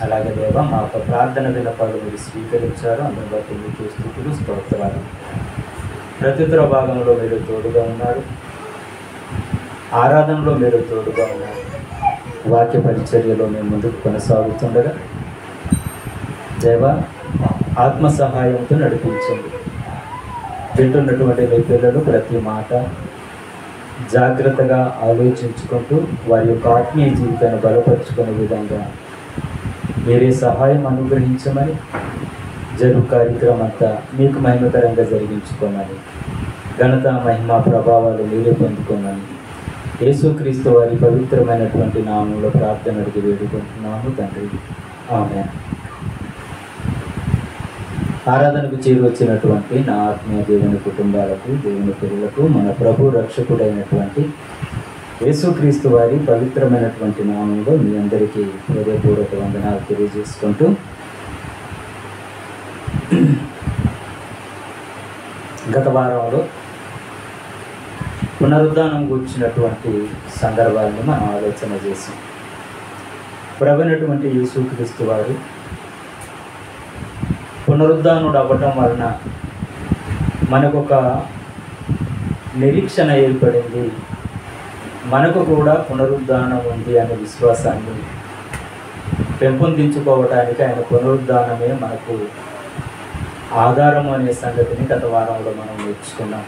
అలాగే దేవా మా యొక్క ప్రార్థన విన్నపాలు మీరు స్వీకరించారు. అందులో బట్టి మీకు స్తుతులు స్తోత్రాలు. ప్రత్యుత్తర భాగంలో మీరు తోడుగా ఉన్నారు, ఆరాధనలో మీరు తోడుగా ఉన్నారు. వాక్య పరిచర్యలో మేము ముందుకు కొనసాగుతుండగా దేవా ఆత్మ సహాయంతో నడిపించండి. వింటున్నటువంటి మీ పిల్లలు ప్రతి మాట జాగ్రత్తగా ఆలోచించుకుంటూ వారి యొక్క ఆత్మీయ జీవితాన్ని బలపరుచుకునే విధంగా మీరే సహాయం అనుగ్రహించమని, జరుగు కార్యక్రమం అంతా మీకు మహిమకరంగా జరిగించుకోమని, ఘనత మహిమ ప్రభావాలు మీరే పొందుకోమని యేసుక్రీస్తు వారి పవిత్రమైనటువంటి నామంలో ప్రార్థన అడిగి వేడుకుంటున్నాము తండ్రి. ఆమేన్. ఆరాధనకు చేరి వచ్చినటువంటి నా ఆత్మీయ దేవుని కుటుంబాలకు, దేవుని పిల్లలకు మన ప్రభు రక్షకుడైనటువంటి యేసుక్రీస్తు వారి పవిత్రమైనటువంటి నామంలో మీ అందరికీ హృదయపూర్వక వందనాలు తెలియజేసుకుంటూ గత వారంలో పునరుద్ధానం కూర్చున్నటువంటి సందర్భాలను మనం ఆలోచన చేసాం. ప్రభువైనటువంటి యేసుక్రీస్తు వారు పునరుద్ధానుడు అవ్వటం వలన మనకొక నిరీక్షణ ఏర్పడింది. మనకు కూడా పునరుద్ధానం ఉంది అనే విశ్వాసాన్ని పెంపొందించుకోవడానికి ఆయన పునరుద్ధానమే మనకు ఆధారము అనే సంగతిని గత వారంలో మనం నేర్చుకున్నాం.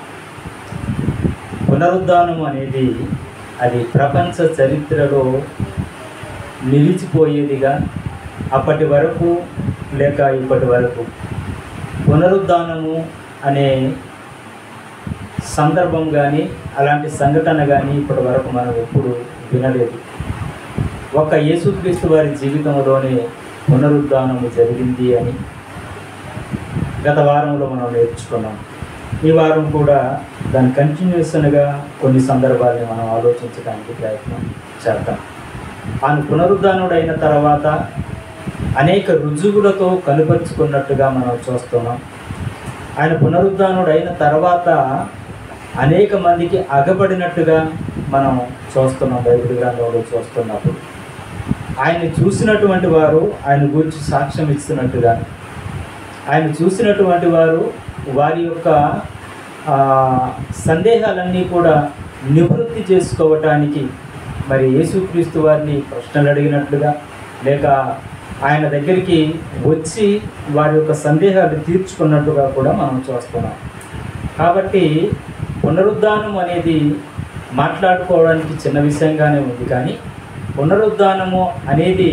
పునరుద్ధానం అనేది అది ప్రపంచ చరిత్రలో నిలిచిపోయేదిగా అప్పటి వరకు లేక ఇప్పటి వరకు పునరుద్ధానము అనే సందర్భం కానీ అలాంటి సంఘటన కానీ ఇప్పటి వరకు మనం ఎప్పుడు వినలేదు. ఒక యేసుక్రీస్తు వారి జీవితంలోనే పునరుద్ధానము జరిగింది అని గత వారంలో మనం నేర్చుకున్నాం. ఈ వారం కూడా దాని కంటిన్యూషన్గా కొన్ని సందర్భాలని మనం ఆలోచించడానికి ప్రయత్నం చేద్దాం. ఆయన పునరుద్ధానుడైన తర్వాత అనేక రుజువులతో కనుపరుచుకున్నట్టుగా మనం చూస్తున్నాం. ఆయన పునరుద్ధానుడైన తర్వాత అనేక మందికి అగబడినట్టుగా మనం చూస్తున్నాం. బైబిల్ గ్రంథంలో చూస్తున్నప్పుడు ఆయన చూసినటువంటి వారు ఆయన గురించి సాక్ష్యం ఇస్తున్నట్టుగా, ఆయన చూసినటువంటి వారు వారి యొక్క సందేహాలన్నీ కూడా నివృత్తి చేసుకోవటానికి మరి యేసుక్రీస్తు వారిని ప్రశ్నలు అడిగినట్లుగా, లేక ఆయన దగ్గరికి వచ్చి వారి యొక్క సందేహాలు తీర్చుకున్నట్టుగా కూడా మనం చూస్తున్నాం. కాబట్టి పునరుద్ధానం అనేది మాట్లాడుకోవడానికి చిన్న విషయంగానే ఉంది, కానీ పునరుద్ధానము అనేది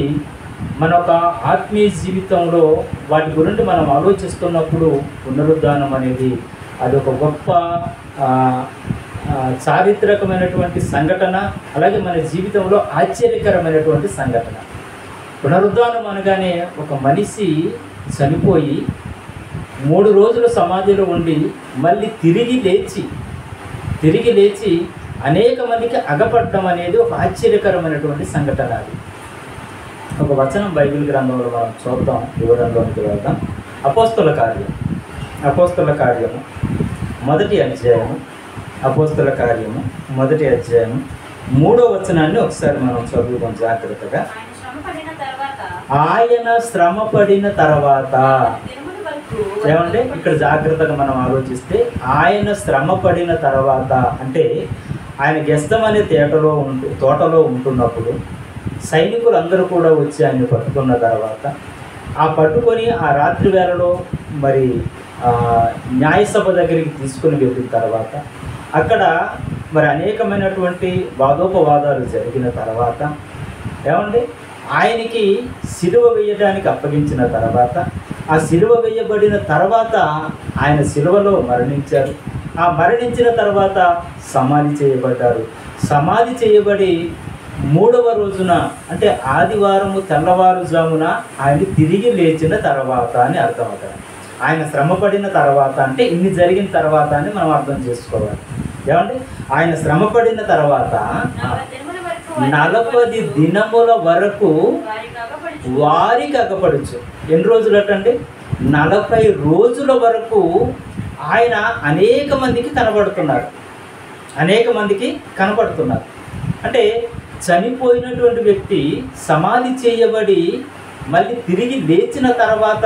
మన ఒక ఆత్మీయ జీవితంలో వాటి గురించి మనం ఆలోచిస్తున్నప్పుడు పునరుద్ధానం అనేది అది ఒక గొప్ప చారిత్రకమైనటువంటి సంఘటన, అలాగే మన జీవితంలో ఆశ్చర్యకరమైనటువంటి సంఘటన. పునరుద్ధానం అనగానే ఒక మనిషి చనిపోయి 3 రోజులు సమాధిలో ఉండి మళ్ళీ తిరిగి లేచి అనేక మందికి అగపడటం అనేది ఒక ఆశ్చర్యకరమైనటువంటి సంఘటన. అది ఒక వచనం బైబిల్ గ్రంథంలో మనం చూద్దాం, వివరంలోనికి వెళ్దాం. అపోస్తల కార్యము మొదటి అధ్యాయము, అపోస్తల కార్యము మొదటి అధ్యాయము 3వ వచనాన్ని ఒకసారి మనం చదువుదాం జాగ్రత్తగా. ఆయన శ్రమ పడిన తర్వాత ఏమంటే ఇక్కడ జాగ్రత్తగా మనం ఆలోచిస్తే ఆయన శ్రమ పడిన తర్వాత అంటే ఆయన గెస్తమనే తోటలో ఉంటున్నప్పుడు సైనికులందరూ కూడా వచ్చి ఆయన్ని పట్టుకున్న తర్వాత పట్టుకొని ఆ రాత్రి వేళలో మరి న్యాయసభ దగ్గరికి తీసుకుని వెళ్ళిన తర్వాత అక్కడ మరి అనేకమైనటువంటి వాదోపవాదాలు జరిగిన తర్వాత ఏమండి ఆయనకి సిలువ వేయడానికి అప్పగించిన తర్వాత ఆ సిలువ వేయబడిన తర్వాత ఆయన సిలువలో మరణించారు. ఆ మరణించిన తర్వాత సమాధి చేయబడ్డారు. సమాధి చేయబడి 3వ రోజున అంటే ఆదివారము తెల్లవారుజామున ఆయన తిరిగి లేచిన తర్వాత అని అర్థం అవుతుంది. ఆయన శ్రమపడిన తర్వాత అంటే ఇన్ని జరిగిన తర్వాత అని మనం అర్థం చేసుకోవాలి. ఏమంటే ఆయన శ్రమపడిన తర్వాత 40 దినముల వరకు వారికి అగపడచ్చు. ఎన్ని రోజులు అంటే 40 రోజుల వరకు ఆయన అనేక మందికి కనబడుతున్నారు. అంటే చనిపోయినటువంటి వ్యక్తి సమాధి చేయబడి మళ్ళీ తిరిగి లేచిన తర్వాత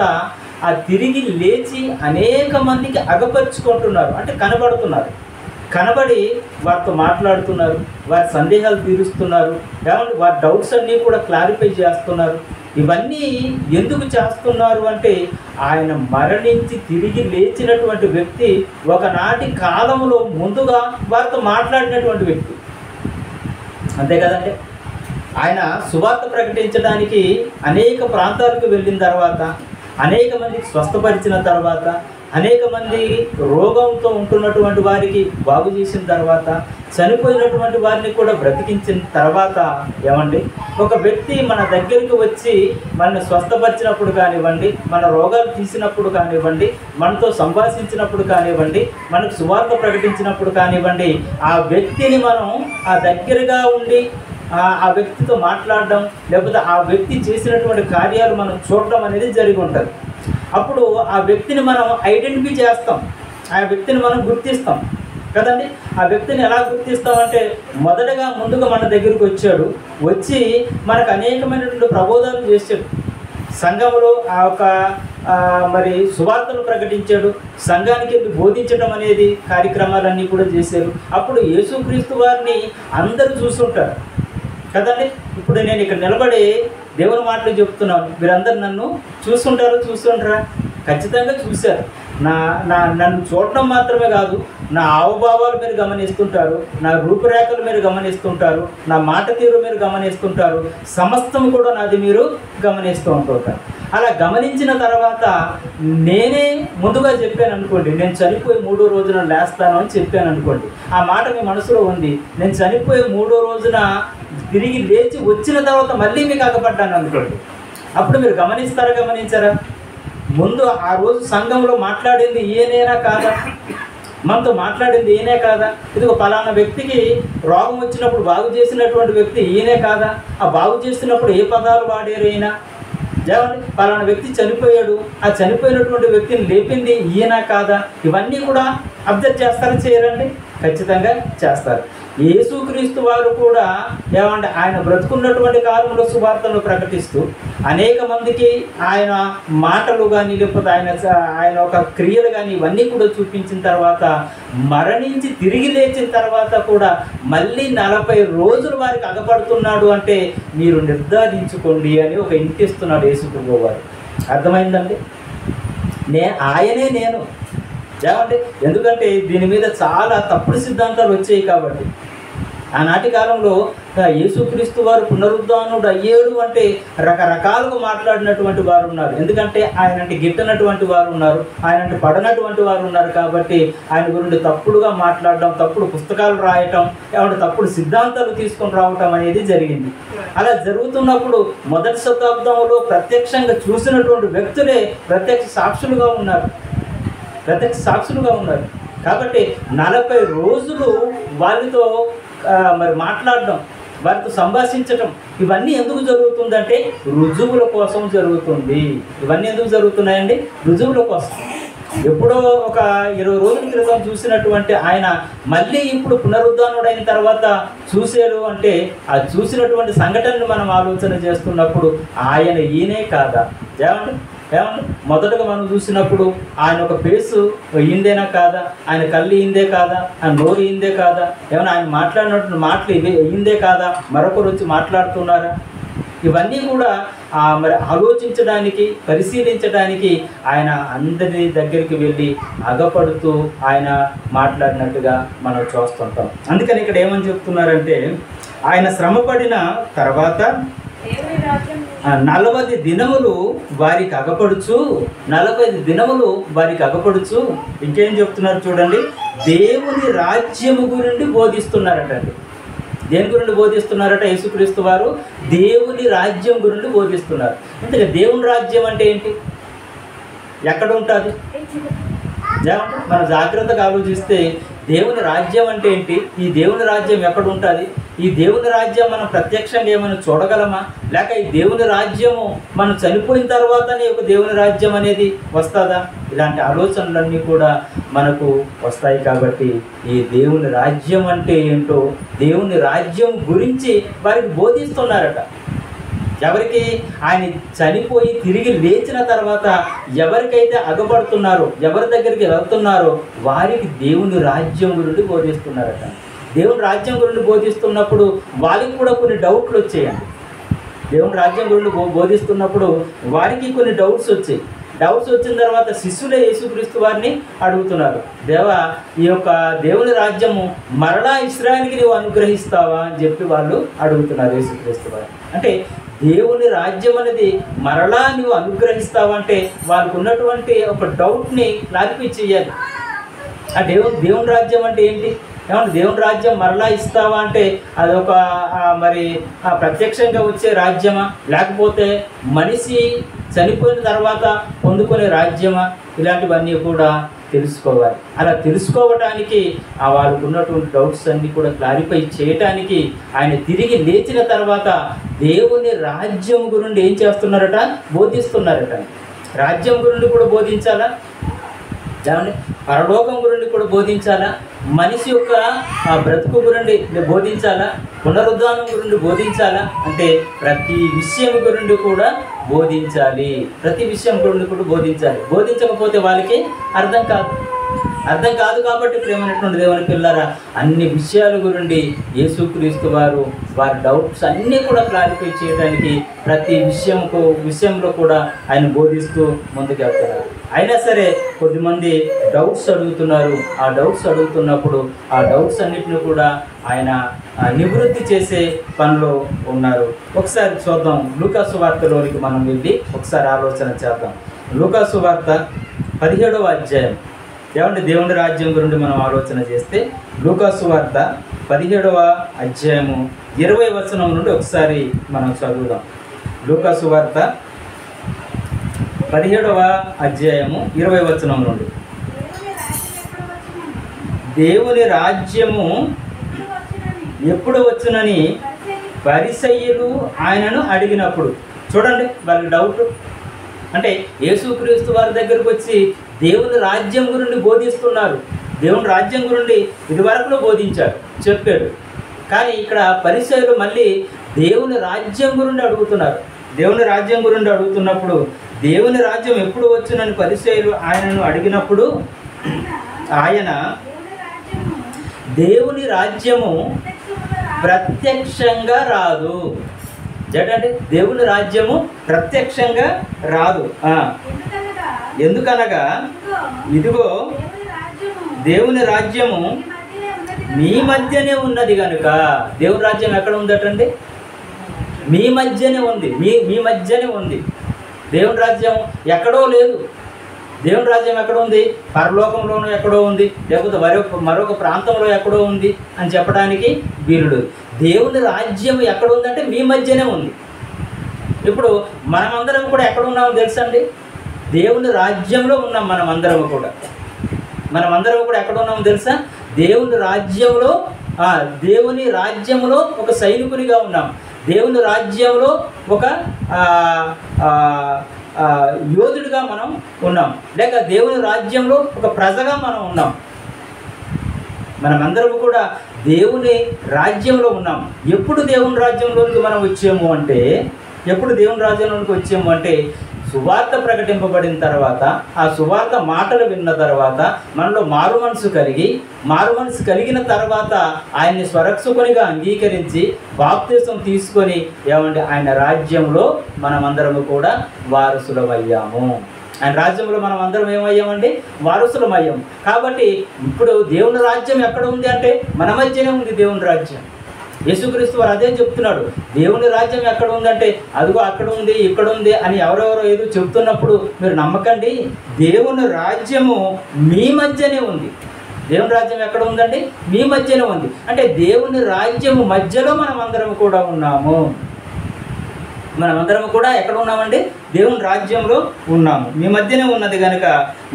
ఆ తిరిగి లేచి అనేక మందికి అగపరుచుకుంటున్నారు, అంటే కనబడుతున్నారు. కనబడి వారితో మాట్లాడుతున్నారు, వారి సందేహాలు తీరుస్తున్నారు, ఏమంటే వారి డౌట్స్ అన్నీ కూడా క్లారిఫై చేస్తున్నారు. ఇవన్నీ ఎందుకు చేస్తున్నారు అంటే ఆయన మరణించి తిరిగి లేచినటువంటి వ్యక్తి ఒకనాటి కాలంలో ముందుగా వారితో మాట్లాడినటువంటి వ్యక్తి, అంతే కదండి. ఆయన సువార్త ప్రకటించడానికి అనేక ప్రాంతాలకు వెళ్ళిన తర్వాత, అనేక మందికి స్వస్థపరిచిన తర్వాత, అనేక మంది రోగంతో ఉంటున్నటువంటి వారికి బాగు చేసిన తర్వాత, చనిపోయినటువంటి వారిని కూడా బ్రతికించిన తర్వాత, ఏమండి ఒక వ్యక్తి మన దగ్గరికి వచ్చి మనల్ని స్వస్థపరిచినప్పుడు కానివ్వండి, మన రోగాలు తీసినప్పుడు కానివ్వండి, మనతో సంభాషించినప్పుడు కానివ్వండి, మనకు సువార్త ప్రకటించినప్పుడు కానివ్వండి, ఆ వ్యక్తిని మనం ఆ దగ్గరగా ఉండి ఆ వ్యక్తితో మాట్లాడడం, లేకపోతే ఆ వ్యక్తి చేసినటువంటి కార్యాలు మనం చూడడం అనేది జరిగి ఉంటుంది. అప్పుడు ఆ వ్యక్తిని మనం ఐడెంటిఫై చేస్తాం, ఆ వ్యక్తిని మనం గుర్తిస్తాం కదండి. ఆ వ్యక్తిని ఎలా గుర్తిస్తామంటే మొదటగా ముందుగా మన దగ్గరికి వచ్చి మనకు అనేకమైనటువంటి ప్రబోధాలు చేశాడు, సంఘంలో ఆ ఒక మరి సువార్తలు ప్రకటించాడు, సంఘానికి వెళ్ళి బోధించడం అనేది కార్యక్రమాలన్నీ కూడా చేశారు. అప్పుడు యేసుక్రీస్తు వారిని అందరూ చూస్తుంటారు కదండి. ఇప్పుడు నేను ఇక్కడ నిలబడి దేవుని మాటలు చెప్తున్నాను, మీరందరూ నన్ను చూస్తుంటారా? ఖచ్చితంగా చూశారు. నన్ను చూడటం మాత్రమే కాదు, నా హావభావాలు మీరు గమనిస్తుంటారు, నా రూపురేఖలు మీరు గమనిస్తుంటారు, నా మాట తీరు మీరు గమనిస్తుంటారు, సమస్తం కూడా నాది మీరు గమనిస్తూ ఉంటుంటారు. అలా గమనించిన తర్వాత నేనే ముందుగా చెప్పాను అనుకోండి, నేను చనిపోయి 3వ రోజున లేస్తాను అని చెప్పాను అనుకోండి, ఆ మాట మీ మనసులో ఉంది. నేను చనిపోయి 3వ రోజున తిరిగి లేచి వచ్చిన తర్వాత మళ్ళీ మీకు అగపడ్డాను అనుకోండి, అప్పుడు మీరు గమనించారా? ముందు ఆ రోజు సంఘంలో మాట్లాడింది ఈయనేనా కాదా? మనతో మాట్లాడింది ఈయనే కాదా? ఇదిగో పలానా వ్యక్తికి రోగం వచ్చినప్పుడు బాగు చేసినటువంటి వ్యక్తి ఈయనే కాదా? ఆ బాగు చేసినప్పుడు ఏ పదాలు వాడారు ఈయన? ఏమండి, పలానా వ్యక్తి చనిపోయాడు, ఆ చనిపోయినటువంటి వ్యక్తిని లేపింది ఈయన కాదా? ఇవన్నీ కూడా అబ్జర్వ్ చేస్తారా, చేయరండి? ఖచ్చితంగా చేస్తారు. యేసుక్రీస్తు వారు కూడా ఏమంటే ఆయన బ్రతుకున్నటువంటి కాలంలో సువార్తను ప్రకటిస్తూ అనేక మందికి ఆయన మాటలు కానీ, లేకపోతే ఆయన ఒక క్రియలు కానీ ఇవన్నీ కూడా చూపించిన తర్వాత, మరణించి తిరిగి లేచిన తర్వాత కూడా మళ్ళీ 40 రోజులు వారికి అగపడుతున్నాడు అంటే మీరు నిర్ధారించుకోండి అని ఒక ఇంటిస్తున్నాడు యేసుక్రీస్తు వారు. అర్థమైందండి? ఆయనే నేను ఏమంటే, ఎందుకంటే దీని మీద చాలా తప్పుడు సిద్ధాంతాలు వచ్చాయి కాబట్టి. ఆనాటి కాలంలో యేసుక్రీస్తు వారు పునరుద్ధానుడు అయ్యాడు అంటే రకరకాలుగా మాట్లాడినటువంటి వారు ఉన్నారు. ఎందుకంటే ఆయనంటే గిట్టనటువంటి వారు ఉన్నారు, ఆయనంటే పడనటువంటి వారు ఉన్నారు. కాబట్టి ఆయన గురించి తప్పుడుగా మాట్లాడడం, తప్పుడు పుస్తకాలు రాయటం, ఏమంటే తప్పుడు సిద్ధాంతాలు తీసుకొని రావటం అనేది జరిగింది. అలా జరుగుతున్నప్పుడు మొదటి శతాబ్దంలో ప్రత్యక్షంగా చూసినటువంటి వ్యక్తులే ప్రత్యక్ష సాక్షులుగా ఉన్నారు. కాబట్టి 40 రోజులు వాళ్ళతో మరి మాట్లాడడం, వారితో సంభాషించటం, ఇవన్నీ ఎందుకు జరుగుతుందంటే రుజువుల కోసం జరుగుతుంది. ఇవన్నీ ఎందుకు జరుగుతున్నాయండి? రుజువుల కోసం. ఎప్పుడో ఒక 20 రోజుల క్రితం చూసినటువంటి ఆయన మళ్ళీ ఇప్పుడు పునరుద్ధానుడైన తర్వాత చూశారు అంటే ఆ చూసినటువంటి సంఘటనను మనం ఆలోచన చేస్తున్నప్పుడు ఆయన ఈయనే కాదా? ఏమండి మొదటగా మనం చూసినప్పుడు ఆయన ఒక ఫేసు ఇందేనా కాదా? ఆయన కళ్ళు ఇందే కాదా? ఆయన నోరు ఇందే కాదా? ఏమైనా ఆయన మాట్లాడినటువంటి మాటలు ఇందే కాదా? మరొకరు వచ్చి మాట్లాడుతున్నారా? ఇవన్నీ కూడా మరి ఆలోచించడానికి, పరిశీలించడానికి ఆయన అందరి దగ్గరికి వెళ్ళి అగపడుతూ ఆయన మాట్లాడినట్టుగా మనం చూస్తుంటాం. అందుకని ఇక్కడ ఏమని చెప్తున్నారంటే, ఆయన శ్రమపడిన తర్వాత 40 దినములు వారికి అగపడుచు, 40 దినములు వారికి అగపడుచు. ఇంకేం చెప్తున్నారు చూడండి, దేవుని రాజ్యము గురించి బోధిస్తున్నారటండి. దేని గురించి బోధిస్తున్నారట? యేసుక్రీస్తు వారు దేవుని రాజ్యం గురించి బోధిస్తున్నారు. ఇంతగా దేవుని రాజ్యం అంటే ఏంటి? ఎక్కడ ఉంటుంది? మనం జాగ్రత్తగా ఆలోచిస్తే దేవుని రాజ్యం అంటే ఏంటి? ఈ దేవుని రాజ్యం ఎక్కడ ఉంటుంది? ఈ దేవుని రాజ్యం మనం ప్రత్యక్షంగా ఏమైనా చూడగలమా? లేక ఈ దేవుని రాజ్యము మనం చనిపోయిన తర్వాతనే ఒక దేవుని రాజ్యం అనేది వస్తుందా? ఇలాంటి ఆలోచనలన్నీ కూడా మనకు వస్తాయి. కాబట్టి ఈ దేవుని రాజ్యం అంటే ఏంటో, దేవుని రాజ్యం గురించి వారికి బోధిస్తున్నారట. ఎవరికి? ఆయన చనిపోయి తిరిగి లేచిన తర్వాత ఎవరికైతే అగపడుతున్నారో, ఎవరి దగ్గరికి వెళ్తున్నారో వారికి దేవుని రాజ్యం గురించి బోధిస్తున్నారట. దేవుని రాజ్యం గురించి బోధిస్తున్నప్పుడు వాళ్ళకి కూడా కొన్ని డౌట్లు వచ్చాయండి. దేవుని రాజ్యం గురించి బోధిస్తున్నప్పుడు వారికి కొన్ని డౌట్స్ వచ్చాయి. డౌట్స్ వచ్చిన తర్వాత శిష్యులే యేసుక్రీస్తు వారిని అడుగుతున్నారు, దేవా, ఈ యొక్క దేవుని రాజ్యము మరలా ఇశ్రాయేలుకి నీవు అనుగ్రహిస్తావా అని చెప్పి వాళ్ళు అడుగుతున్నారు యేసుక్రీస్తు వారు. అంటే దేవుని రాజ్యం అనేది మరలా నువ్వు అనుగ్రహిస్తావా అంటే వాళ్ళకు ఉన్నటువంటి ఒక డౌట్ని క్లారిఫై చేయాలి. ఆ దేవుని రాజ్యం అంటే ఏంటి? ఏమంటే దేవుని రాజ్యం మరలా ఇస్తావా అంటే అది ఒక మరి ప్రత్యక్షంగా వచ్చే రాజ్యమా, లేకపోతే మనిషి చనిపోయిన తర్వాత పొందుకునే రాజ్యమా? ఇలాంటివన్నీ కూడా తెలుసుకోవాలి. అలా తెలుసుకోవటానికి వాళ్ళకు ఉన్నటువంటి డౌట్స్ అన్నీ కూడా క్లారిఫై చేయటానికి ఆయన తిరిగి లేచిన తర్వాత దేవుని రాజ్యం గురించి ఏం చేస్తున్నారట? బోధిస్తున్నారట. రాజ్యం గురించి కూడా బోధించాలా, పరలోకం గురించి కూడా బోధించాలా, మనిషి యొక్క బ్రతుకు గురించి బోధించాలా, పునరుద్ధానం గురించి బోధించాలా అంటే ప్రతి విషయం గురించి కూడా బోధించాలి. ప్రతి విషయం గురించి కూడా బోధించాలి. బోధించకపోతే వాళ్ళకి అర్థం కాదు. కాబట్టి ప్రేమైనటువంటి దేవుని పిల్లరా, అన్ని విషయాల గురించి యేసుక్రీస్తు వారి డౌట్స్ అన్నీ కూడా క్లారిఫై చేయడానికి ప్రతి విషయంలో కూడా ఆయన బోధిస్తూ ముందుకు వెళ్తున్నారు. అయినా సరే కొద్దిమంది డౌట్స్ అడుగుతున్నారు. ఆ డౌట్స్ అడుగుతున్నప్పుడు ఆ డౌట్స్ అన్నిటిని కూడా ఆయన నివృత్తి చేసే పనిలో ఉన్నారు. ఒకసారి చూద్దాం, లూకా సువార్తలోనికి మనం వెళ్ళి ఒకసారి ఆలోచన చేద్దాం. లూకా సువార్త 17వ అధ్యాయం. ఏమంటే దేవుని రాజ్యం గురించి మనం ఆలోచన చేస్తే లూకా సువార్త 17వ అధ్యాయము 20వ వచనం నుండి ఒకసారి మనం చదువుదాం. లూకా సువార్త 17వ అధ్యాయము 20వ వచనం నుండి, దేవుని రాజ్యము ఎప్పుడు వచ్చునని పరిసయ్యులు ఆయనను అడిగినప్పుడు. చూడండి వాళ్ళకి డౌట్. అంటే యేసుక్రీస్తు వారి దగ్గరకు వచ్చి దేవుని రాజ్యం గురించి బోధిస్తున్నారు. దేవుని రాజ్యం గురించి ఇదివరకులో బోధించాడు, చెప్పాడు. కానీ ఇక్కడ పరిసయ్యులు మళ్ళీ దేవుని రాజ్యం గురించి అడుగుతున్నారు. దేవుని రాజ్యం గురించి అడుగుతున్నప్పుడు దేవుని రాజ్యం ఎప్పుడు వచ్చునని పరిసయ్యులు ఆయనను అడిగినప్పుడు ఆయన దేవుని రాజ్యము ప్రత్యక్షంగా రాదు. ఏంటంటే దేవుని రాజ్యము ప్రత్యక్షంగా రాదు. ఎందుకనగా ఇదిగో దేవుని రాజ్యము మీ మధ్యనే ఉన్నది కనుక. దేవుని రాజ్యం ఎక్కడ ఉందటండి? మీ మధ్యనే ఉంది. మీ మధ్యనే ఉంది. దేవుని రాజ్యం ఎక్కడో లేదు. దేవుని రాజ్యం ఎక్కడ ఉంది? పరలోకంలోనూ ఎక్కడో ఉంది, లేకపోతే మరొక ప్రాంతంలో ఎక్కడో ఉంది అని చెప్పడానికి వీలుడు. దేవుని రాజ్యం ఎక్కడ ఉందంటే మీ మధ్యనే ఉంది. ఇప్పుడు మనమందరం కూడా ఎక్కడ ఉన్నామో తెలుసండి? దేవుని రాజ్యంలో ఉన్నాం. మనమందరం కూడా ఎక్కడ ఉన్నామో తెలుసా? దేవుని రాజ్యంలో ఒక సైనికునిగా ఉన్నాం. దేవుని రాజ్యంలో ఒక యోధుడిగా మనం ఉన్నాం, లేక దేవుని రాజ్యంలో ఒక ప్రజగా మనం ఉన్నాం. మనమందరం కూడా దేవుని రాజ్యంలో ఉన్నాం. ఎప్పుడు దేవుని రాజ్యంలోనికి మనం వచ్చాము అంటే సువార్త ప్రకటింపబడిన తర్వాత, ఆ సువార్త మాటలు విన్న తర్వాత మనలో మారు మనసు కలిగిన తర్వాత ఆయన్ని స్వరక్షకునిగా అంగీకరించి బాప్తిసం తీసుకొని ఆయన రాజ్యంలో మనమందరము కూడా వారసులమయ్యాము. ఆయన రాజ్యంలో మనం అందరం ఏమయ్యామండి? వారసులమయ్యాం. కాబట్టి ఇప్పుడు దేవుని రాజ్యం ఎక్కడ ఉంది అంటే మన మధ్యనే ఉంది దేవుని రాజ్యం. యేసుక్రీస్తు వారు అదే చెప్తున్నాడు. దేవుని రాజ్యం ఎక్కడ ఉందంటే అదిగో అక్కడ ఉంది, ఇక్కడ ఉంది అని ఎవరెవరో ఏదో చెప్తున్నప్పుడు మీరు నమ్మకండి. దేవుని రాజ్యము మీ మధ్యనే ఉంది. దేవుని రాజ్యం ఎక్కడ ఉందండి? మీ మధ్యనే ఉంది. అంటే దేవుని రాజ్యము మధ్యలో మనం అందరం కూడా ఉన్నాము. మనమందరం కూడా ఎక్కడ ఉన్నామండి? దేవుని రాజ్యంలో ఉన్నాము. మీ మధ్యనే ఉన్నది కనుక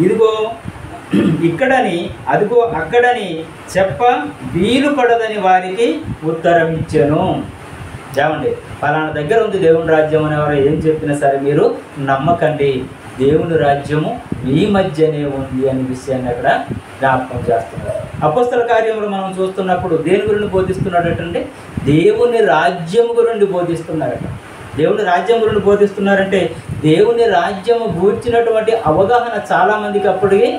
ఇదిగో ఇక్కడని అదిగో అక్కడని చెప్ప వీలు పడదని వారికి ఉత్తరం ఇచ్చాను. ఏమండి, ఫలానా దగ్గర ఉంది దేవుని రాజ్యం అని ఎవరు ఏం చెప్పినా సరే మీరు నమ్మకండి. దేవుని రాజ్యము మీ మధ్యనే ఉంది అనే విషయాన్ని అక్కడ జ్ఞాపకం చేస్తున్నారు. అపోస్తల కార్యములు మనం చూస్తున్నప్పుడు దేని గురించి బోధిస్తున్నాడటండి? దేవుని రాజ్యం గురించి బోధిస్తున్నాడట. దేవుని రాజ్యం గురించి బోధిస్తున్నారంటే దేవుని రాజ్యము గూర్చినటువంటి అవగాహన చాలామందికి అప్పటికి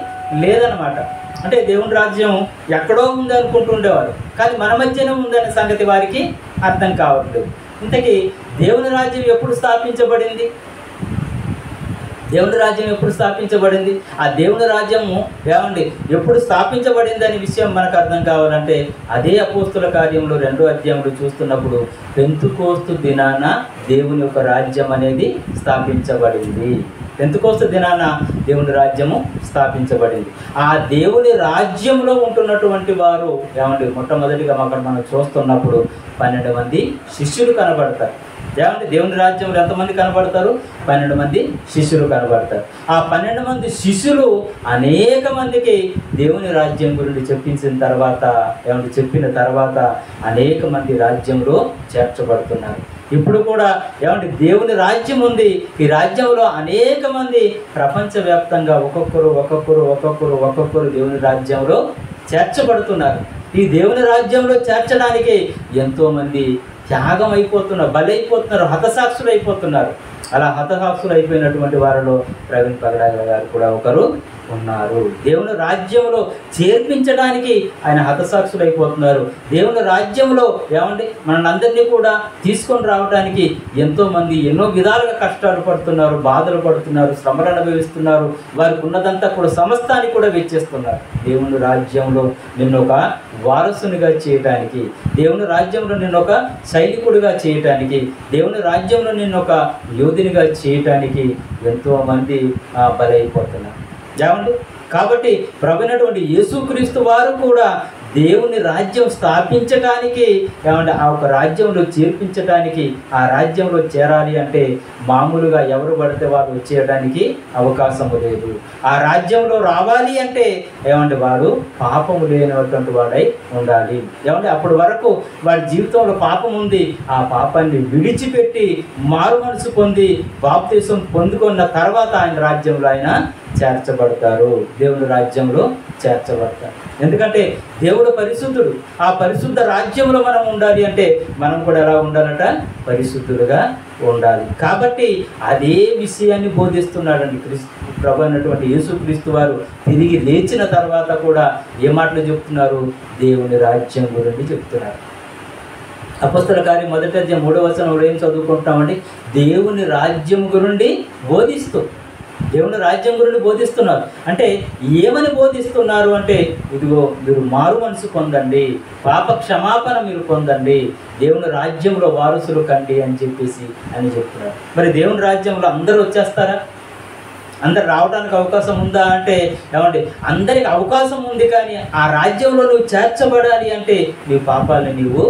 లేదనమాట. అంటే దేవుని రాజ్యం ఎక్కడో ఉంది అనుకుంటుండేవారు, కానీ మన మధ్యనే ఉందనే సంగతి వారికి అర్థం కావట్లేదు. ఇంతకీ దేవుని రాజ్యం ఎప్పుడు స్థాపించబడింది? దేవుని రాజ్యం ఎప్పుడు స్థాపించబడింది? ఆ దేవుని రాజ్యము ఏమండి ఎప్పుడు స్థాపించబడింది అనే విషయం మనకు అర్థం కావాలంటే అదే అపోస్తుల కార్యంలో 2వ అధ్యాయంలో చూస్తున్నప్పుడు పెంతుకోస్తు దినాన దేవుని యొక్క రాజ్యం అనేది స్థాపించబడింది. పెంతుకోస్తు దినాన దేవుని రాజ్యము స్థాపించబడింది. ఆ దేవుని రాజ్యంలో ఉంటున్నటువంటి వారు ఏమండి మొట్టమొదటిగా మనం చూస్తున్నప్పుడు 12 మంది శిష్యులు కనబడతారు. ఏమంటే దేవుని రాజ్యంలో ఎంతమంది కనబడతారు? 12 మంది శిష్యులు కనబడతారు. ఆ 12 మంది శిష్యులు అనేక మందికి దేవుని రాజ్యం గురించి చెప్పిన తర్వాత అనేక మంది రాజ్యంలో చేర్చబడుతున్నారు. ఇప్పుడు కూడా ఏమంటే దేవుని రాజ్యం ఉంది. ఈ రాజ్యంలో అనేక మంది ప్రపంచవ్యాప్తంగా ఒక్కొక్కరు దేవుని రాజ్యంలో చేర్చబడుతున్నారు. ఈ దేవుని రాజ్యంలో చేర్చడానికి ఎంతోమంది త్యాగం అయిపోతున్నారు, బలైపోతున్నారు, హతసాక్షులు అయిపోతున్నారు. అలా హతసాక్షులు అయిపోయినటువంటి వారిలో ప్రవీణ్ పగడాల గారు కూడా ఒకరు ఉన్నారు. దేవుని రాజ్యంలో చేర్పించడానికి ఆయన హతసాక్షులు అయిపోతున్నారు. దేవుని రాజ్యంలో ఏమండి మనందరినీ కూడా తీసుకొని రావడానికి ఎంతోమంది ఎన్నో విధాలుగా కష్టాలు పడుతున్నారు, బాధలు పడుతున్నారు, శ్రమలు అనుభవిస్తున్నారు. వారికి ఉన్నదంతా కూడా సమస్తాన్ని కూడా వెచ్చిస్తున్నారు. దేవుని రాజ్యంలో నిన్ను ఒక వారసునిగా చేయటానికి, దేవుని రాజ్యంలో నిన్ను ఒక సైనికుడిగా చేయటానికి, దేవుని రాజ్యంలో నిన్ను ఒక యోధునిగా చేయటానికి ఎంతోమంది బలైపోతున్నారు. ఏమండి కాబట్టి ప్రభువైనటువంటి యేసుక్రీస్తు వారు కూడా దేవుని రాజ్యం స్థాపించటానికి ఏమంటే ఆ ఒక రాజ్యంలో చేర్పించటానికి, ఆ రాజ్యంలో చేరాలి అంటే మామూలుగా ఎవరు పడితే వారు వచ్చేయడానికి అవకాశము లేదు. ఆ రాజ్యంలో రావాలి అంటే ఏమంటే వాడు పాపము లేనటువంటి వాడై ఉండాలి. ఏమంటే అప్పటి వరకు వాడి జీవితంలో పాపం ఉంది. ఆ పాపాన్ని విడిచిపెట్టి మారు మనసు పొంది బాప్తిసం పొందుకున్న తర్వాత ఆయన రాజ్యంలో ఆయన చేర్చబడతారు. దేవుని రాజ్యంలో చేర్చబడతారు. ఎందుకంటే దేవుడు పరిశుద్ధుడు. ఆ పరిశుద్ధ రాజ్యంలో మనం ఉండాలి అంటే మనం కూడా ఎలా ఉండాలట? పరిశుద్ధులుగా ఉండాలి. కాబట్టి అదే విషయాన్ని బోధిస్తున్నాడండి ప్రభు అయినటువంటి యేసుక్రీస్తు వారు. తిరిగి లేచిన తర్వాత కూడా ఏ మాటలు చెప్తున్నారు? దేవుని రాజ్యం గురించి చెప్తున్నారు. అపోస్తల కార్యం 1వ అధ్యాయం 3వ వచనంలో ఏం చదువుకుంటామండి? దేవుని రాజ్యం గురించి బోధిస్తూ, దేవుని రాజ్యం గురించి బోధిస్తున్నారు. అంటే ఏమని బోధిస్తున్నారు అంటే, ఇదిగో మీరు మారు మనసు పొందండి, పాప క్షమాపణ మీరు పొందండి, దేవుని రాజ్యంలో వారసులు కండి అని చెప్తున్నారు. మరి దేవుని రాజ్యంలో అందరూ వచ్చేస్తారా? అందరు రావడానికి అవకాశం ఉందా అంటే ఏమంటే అందరికి అవకాశం ఉంది. కానీ ఆ రాజ్యంలో నువ్వు చేర్చబడాలి అంటే నీ పాపాలను నువ్వు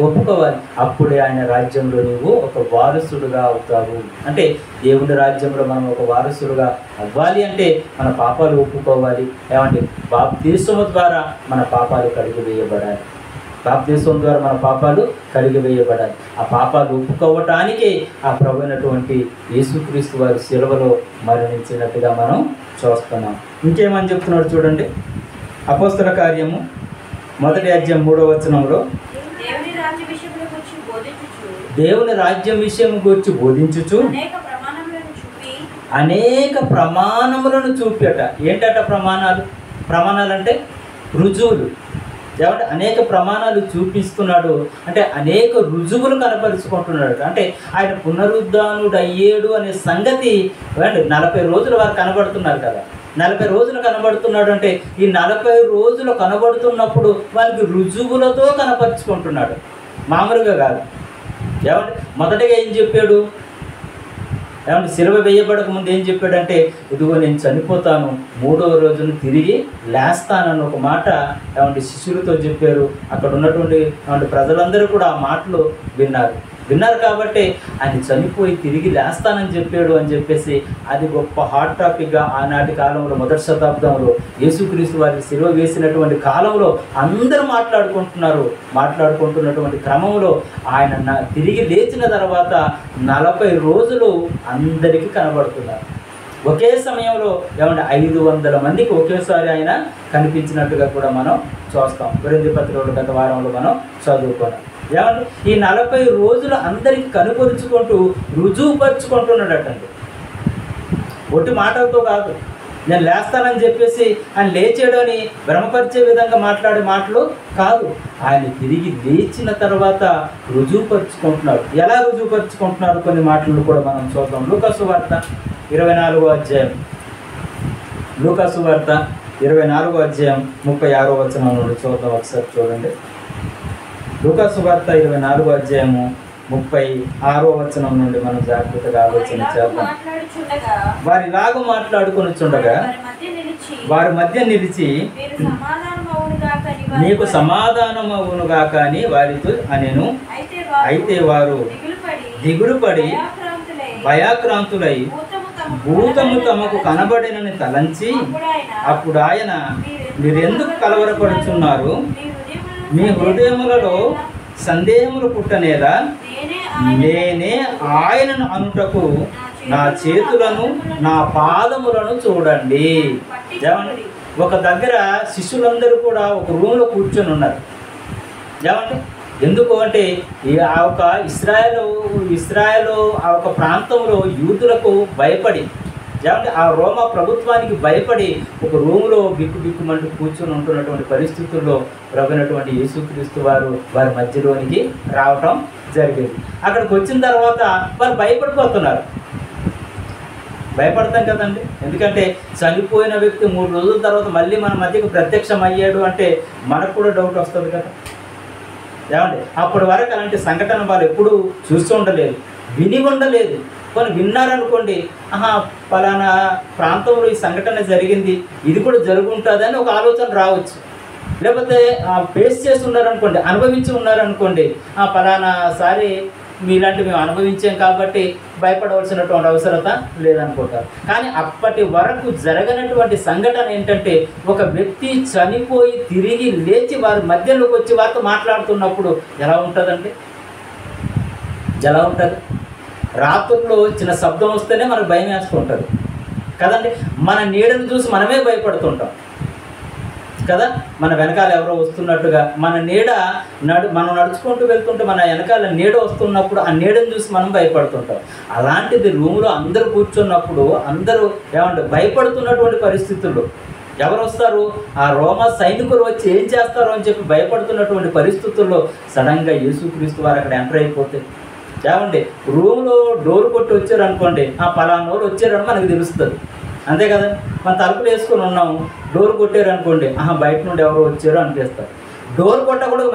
ఒప్పుకోవాలి. అప్పుడే ఆయన రాజ్యంలో నువ్వు ఒక వారసుడుగా అవుతావు. అంటే దేవుని రాజ్యంలో మనం ఒక వారసుడుగా అవ్వాలి అంటే మన పాపాలు ఒప్పుకోవాలి. ఏమంటే బాప్తిస్మము ద్వారా మన పాపాలు కడిగివేయబడాలి. ఆ పాపాలు ఒప్పుకోవటానికే ఆ ప్రభువైనటువంటి యేసుక్రీస్తు వారు శిలువలో మరణించినట్టుగా మనం చూస్తున్నాం. ఇంకేమని చెప్తున్నాడు చూడండి. అపోస్తల కార్యము 1వ అధ్యాయం 3వ వచనంలో దేవుని రాజ్యం విషయం గురించి బోధించుచు అనేక ప్రమాణములను చూపేట. ఏంటట ప్రమాణాలు అంటే రుజువులు. ఏమంటే అనేక ప్రమాణాలు చూపిస్తున్నాడు అంటే అనేక రుజువులు కనపరుచుకుంటున్నాడు. అంటే ఆయన పునరుద్ధానుడు అయ్యేడు అనే సంగతి 40 రోజులు వారు కనబడుతున్నారు కదా. 40 రోజులు కనబడుతున్నాడు అంటే ఈ 40 రోజులు కనబడుతున్నప్పుడు వాళ్ళకి రుజువులతో కనపరుచుకుంటున్నాడు, మామూలుగా కాదు. ఏమంటే మొదటగా ఏం చెప్పాడు? ఏమంటే సిలువ వేయబడక ముందు ఏం చెప్పాడంటే, ఇదిగో నేను చనిపోతాను, 3వ రోజున తిరిగి లేస్తానని ఒక మాట ఏమంటే శిష్యులతో చెప్పారు. అక్కడ ఉన్నటువంటి ప్రజలందరూ కూడా ఆ మాటలు విన్నారు కాబట్టి ఆయన చనిపోయి తిరిగి లేస్తానని చెప్పాడు అని చెప్పేసి అది గొప్ప హాట్ టాపిక్గా ఆనాటి కాలంలో 1వ శతాబ్దంలో యేసుక్రీస్తు వారికి సిలువ వేసినటువంటి కాలంలో అందరూ మాట్లాడుకుంటున్నటువంటి క్రమంలో ఆయన తిరిగి లేచిన తర్వాత 40 రోజులు అందరికీ కనబడుతున్నారు. ఒకే సమయంలో ఏమంటే 500 మందికి ఒకేసారి ఆయన కనిపించినట్టుగా కూడా మనం చూస్తాం. కొరింథీ పత్రికలో గత వారంలో మనం చదువుకున్నాం. ఏమంటే ఈ 40 రోజులు అందరికి కనుపరుచుకుంటూ రుజువుపరుచుకుంటున్నాడటండి. ఒట్టి మాటలతో కాదు, నేను లేస్తానని చెప్పేసి ఆయన లేచాడని భ్రమపరిచే విధంగా మాట్లాడే మాటలు కాదు. ఆయన తిరిగి లేచిన తర్వాత రుజువుపరుచుకుంటున్నాడు. ఎలా రుజువుపరుచుకుంటున్నారు కొన్ని మాటలు కూడా మనం చూద్దాం. లూకాసు వార్త 24వ అధ్యాయం, లూకాసు వార్త 24వ అధ్యాయం 36వ వచనం నుండి చూద్దాం. ఒకసారి చూడండి. లూకాసు వార్త 24వ అధ్యాయము 36వ వచనం నుండి మనం జాగ్రత్తగా ఆలోచన చేద్దాం. వారిలాగా మాట్లాడుకొనుచుండగా వారి మధ్య నిలిచి నీకు సమాధానమవునుగాక అని వారితో అనెను. అయితే వారు దిగులుపడి భయాక్రాంతులై భూతము తమకు కనబడినని తలంచి అప్పుడు ఆయన మీరెందుకు కలవరపడుచున్నారు, మీ హృదయములలో సందేహములు పుట్టనేలా నేనే ఆయనను అనుటకు నా చేతులను నా పాదములను చూడండి. ఏమండి, ఒక దగ్గర శిష్యులందరూ కూడా ఒక రూమ్లో కూర్చొని ఉన్నారు. ఏమంటే ఎందుకు అంటే ఆ ఒక ఇస్రాయేలు ఆ ఒక ప్రాంతంలో యూదులకు భయపడి, ఏమంటే ఆ రోమా ప్రభుత్వానికి భయపడి ఒక రూములో బిక్కుమంటూ కూర్చొని ఉంటున్నటువంటి పరిస్థితుల్లో ప్రభునటువంటి యేసుక్రీస్తు వారి మధ్యలోనికి రావటం జరిగింది. అక్కడికి వచ్చిన తర్వాత వారు భయపడిపోతున్నారు. భయపడతాం కదండి, ఎందుకంటే చనిపోయిన వ్యక్తి 3 రోజుల తర్వాత మళ్ళీ మన మధ్యకు ప్రత్యక్షం అయ్యాడు అంటే మనకు కూడా డౌట్ వస్తుంది కదా. ఏమండి అప్పటి వరకు అలాంటి సంఘటన వాళ్ళు ఎప్పుడూ చూస్తూ ఉండలేదు, విని ఉండలేదు. కొన్ని విన్నారనుకోండి, పలానా ప్రాంతంలో ఈ సంఘటన జరిగింది, ఇది కూడా జరుగుంటుందని ఒక ఆలోచన రావచ్చు. లేకపోతే ఫేస్ చేసి ఉన్నారనుకోండి, అనుభవించి ఉన్నారనుకోండి, పలానా సారి మీలాంటి మేము అనుభవించాం కాబట్టి భయపడవలసినటువంటి అవసరత లేదనుకుంటారు. కానీ అప్పటి వరకు జరగనటువంటి సంఘటన ఏంటంటే, ఒక వ్యక్తి చనిపోయి తిరిగి లేచి వారి మధ్యలోకి వచ్చి వారితో మాట్లాడుతున్నప్పుడు ఎలా ఉంటుందండి? ఎలా ఉంటుంది? రాత్రుల్లో చిన్న శబ్దం వస్తేనే మనకు భయం వేస్తుంటుంది కదండి. మన నీడను చూసి మనమే భయపడుతుంటాం కదా. మన వెనకాల ఎవరో వస్తున్నట్టుగా మన నీడ మనం నడుచుకుంటూ వెళ్తుంటే మన వెనకాల నీడ వస్తున్నప్పుడు ఆ నీడను చూసి మనం భయపడుతుంటాం. అలాంటిది రూమ్లో అందరూ కూర్చున్నప్పుడు అందరూ ఏమంటే భయపడుతున్నటువంటి పరిస్థితుల్లో ఎవరు వస్తారు? ఆ రోమా సైనికులు వచ్చి ఏం చేస్తారో అని చెప్పి భయపడుతున్నటువంటి పరిస్థితుల్లో సడన్గా యేసుక్రీస్తు వారు అక్కడ ఎంటర్ అయిపోతే, ఏమండి రూమ్లో డోర్ కొట్టి వచ్చారు అనుకోండి, పలానా వాళ్ళు వచ్చారని మనకు తెలుస్తుంది, అంతే కదా. మన తలుపులు వేసుకొని ఉన్నాము, డోర్ కొట్టారు అనుకోండి, బయట నుండి ఎవరో వచ్చారో అనిపిస్తారు. డోర్ కొట్టకూడదు,